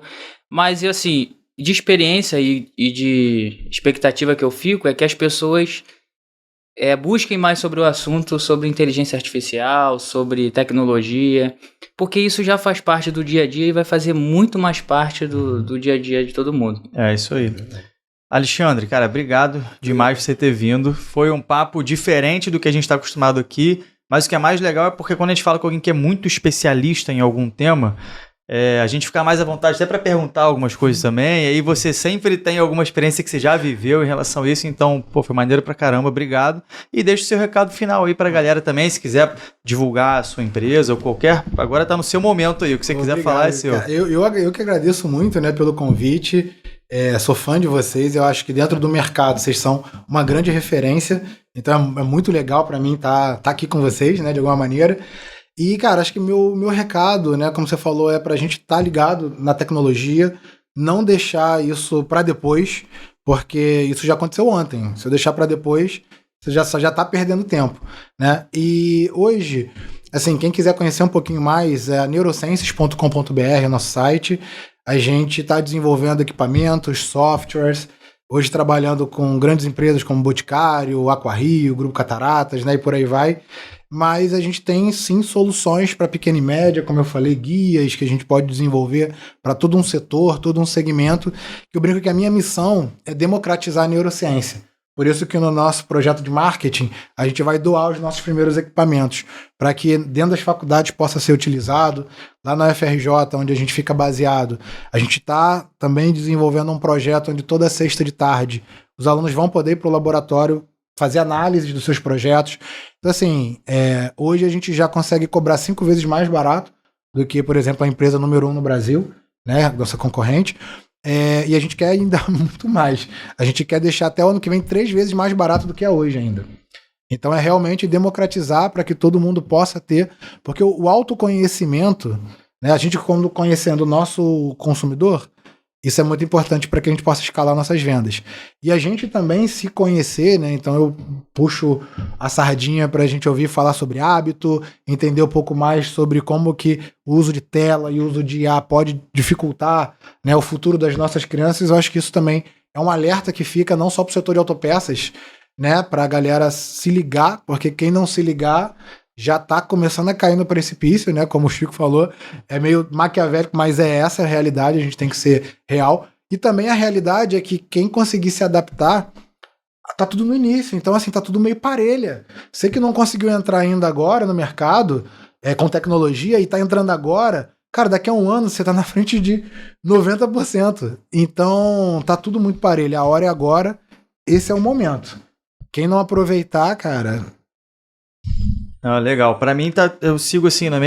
Mas, assim, de experiência e de expectativa que eu fico é que as pessoas busquem mais sobre o assunto, sobre inteligência artificial, sobre tecnologia, porque isso já faz parte do dia a dia e vai fazer muito mais parte do dia a dia de todo mundo. É isso aí. Alexandre, cara, obrigado demais por você ter vindo. Foi um papo diferente do que a gente está acostumado aqui, mas o que é mais legal é porque quando a gente fala com alguém que é muito especialista em algum tema, a gente fica mais à vontade até para perguntar algumas coisas também, e aí você sempre tem alguma experiência que você já viveu em relação a isso, então, foi maneiro pra caramba, obrigado. E deixa o seu recado final aí pra galera também, se quiser divulgar a sua empresa ou qualquer... Agora tá no seu momento aí, o que você quiser falar é seu. Eu que agradeço muito, né, pelo convite. Sou fã de vocês, eu acho que dentro do mercado vocês são uma grande referência, então é muito legal para mim tá aqui com vocês, né, de alguma maneira. E, cara, acho que meu recado, né, como você falou, é pra gente estar ligado na tecnologia, não deixar isso para depois, porque isso já aconteceu ontem. Se eu deixar para depois, você já tá perdendo tempo, né? E hoje, assim, quem quiser conhecer um pouquinho mais, é neurosciences.com.br, nosso site. A gente está desenvolvendo equipamentos, softwares. hoje trabalhando com grandes empresas como Boticário, Aquarrio, Grupo Cataratas, né, e por aí vai. Mas a gente tem sim soluções para pequena e média, como eu falei, guias que a gente pode desenvolver para todo um setor, todo um segmento. Que eu brinco que a minha missão é democratizar a neurociência. Por isso que no nosso projeto de marketing a gente vai doar os nossos primeiros equipamentos para que dentro das faculdades possa ser utilizado. Lá na UFRJ, onde a gente fica baseado, a gente está também desenvolvendo um projeto onde toda sexta de tarde os alunos vão poder ir para o laboratório fazer análise dos seus projetos. Então, assim, hoje a gente já consegue cobrar 5 vezes mais barato do que, por exemplo, a empresa número 1 no Brasil, né, nossa concorrente, e a gente quer ainda muito mais. A gente quer deixar até o ano que vem 3 vezes mais barato do que é hoje ainda. Então é realmente democratizar para que todo mundo possa ter, porque o autoconhecimento, né, a gente quando conhecendo o nosso consumidor, isso é muito importante para que a gente possa escalar nossas vendas. E a gente também se conhecer, né? Então eu puxo a sardinha para a gente ouvir falar sobre hábito, entender um pouco mais sobre como que o uso de tela e o uso de IA pode dificultar, né, o futuro das nossas crianças. Eu acho que isso também é um alerta que fica não só para o setor de autopeças, né, para a galera se ligar, porque quem não se ligar já está começando a cair no precipício, né? Como o Chico falou, é meio maquiavélico, mas é essa a realidade, a gente tem que ser real. E também a realidade é que quem conseguir se adaptar, tá tudo no início, então assim, tá tudo meio parelha. Você que não conseguiu entrar ainda agora no mercado, com tecnologia, e tá entrando agora, cara, daqui a um ano você tá na frente de 90%. Então, tá tudo muito parelho. A hora é agora, esse é o momento. Quem não aproveitar, cara... Legal. Para mim, eu sigo assim no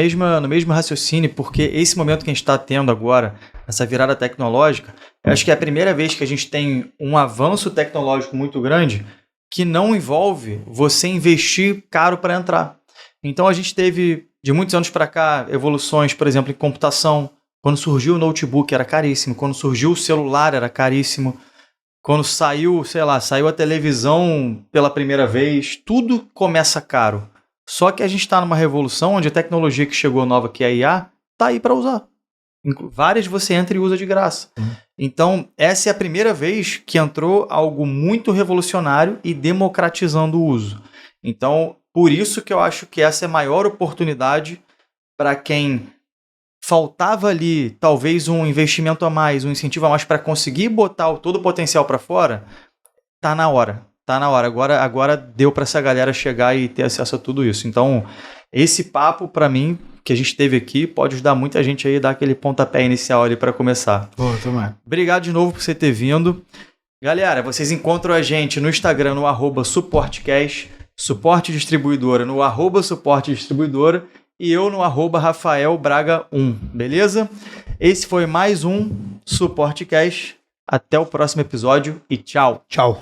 mesmo raciocínio, porque esse momento que a gente está tendo agora, essa virada tecnológica, eu acho que é a primeira vez que a gente tem um avanço tecnológico muito grande que não envolve você investir caro para entrar. Então a gente teve, de muitos anos para cá, evoluções, por exemplo, em computação. Quando surgiu o notebook era caríssimo, quando surgiu o celular era caríssimo, quando saiu a televisão pela primeira vez, tudo começa caro. Só que a gente está numa revolução onde a tecnologia que chegou nova, que é a IA, está aí para usar. Várias você entra e usa de graça. Então, essa é a primeira vez que entrou algo muito revolucionário e democratizando o uso. Então, por isso que eu acho que essa é a maior oportunidade para quem faltava ali, talvez, um investimento a mais, um incentivo a mais para conseguir botar todo o potencial para fora, tá na hora. Tá na hora, agora deu para essa galera chegar e ter acesso a tudo isso. Então, esse papo, para mim, que a gente teve aqui, pode ajudar muita gente aí a dar aquele pontapé inicial ali para começar. Boa, tomara. Obrigado de novo por você ter vindo. Galera, vocês encontram a gente no Instagram, no @suportecast, Suporte Distribuidora, no @Suporte Distribuidora, e eu no @RafaelBraga1, beleza? Esse foi mais um Suportecast. Até o próximo episódio e tchau. Tchau.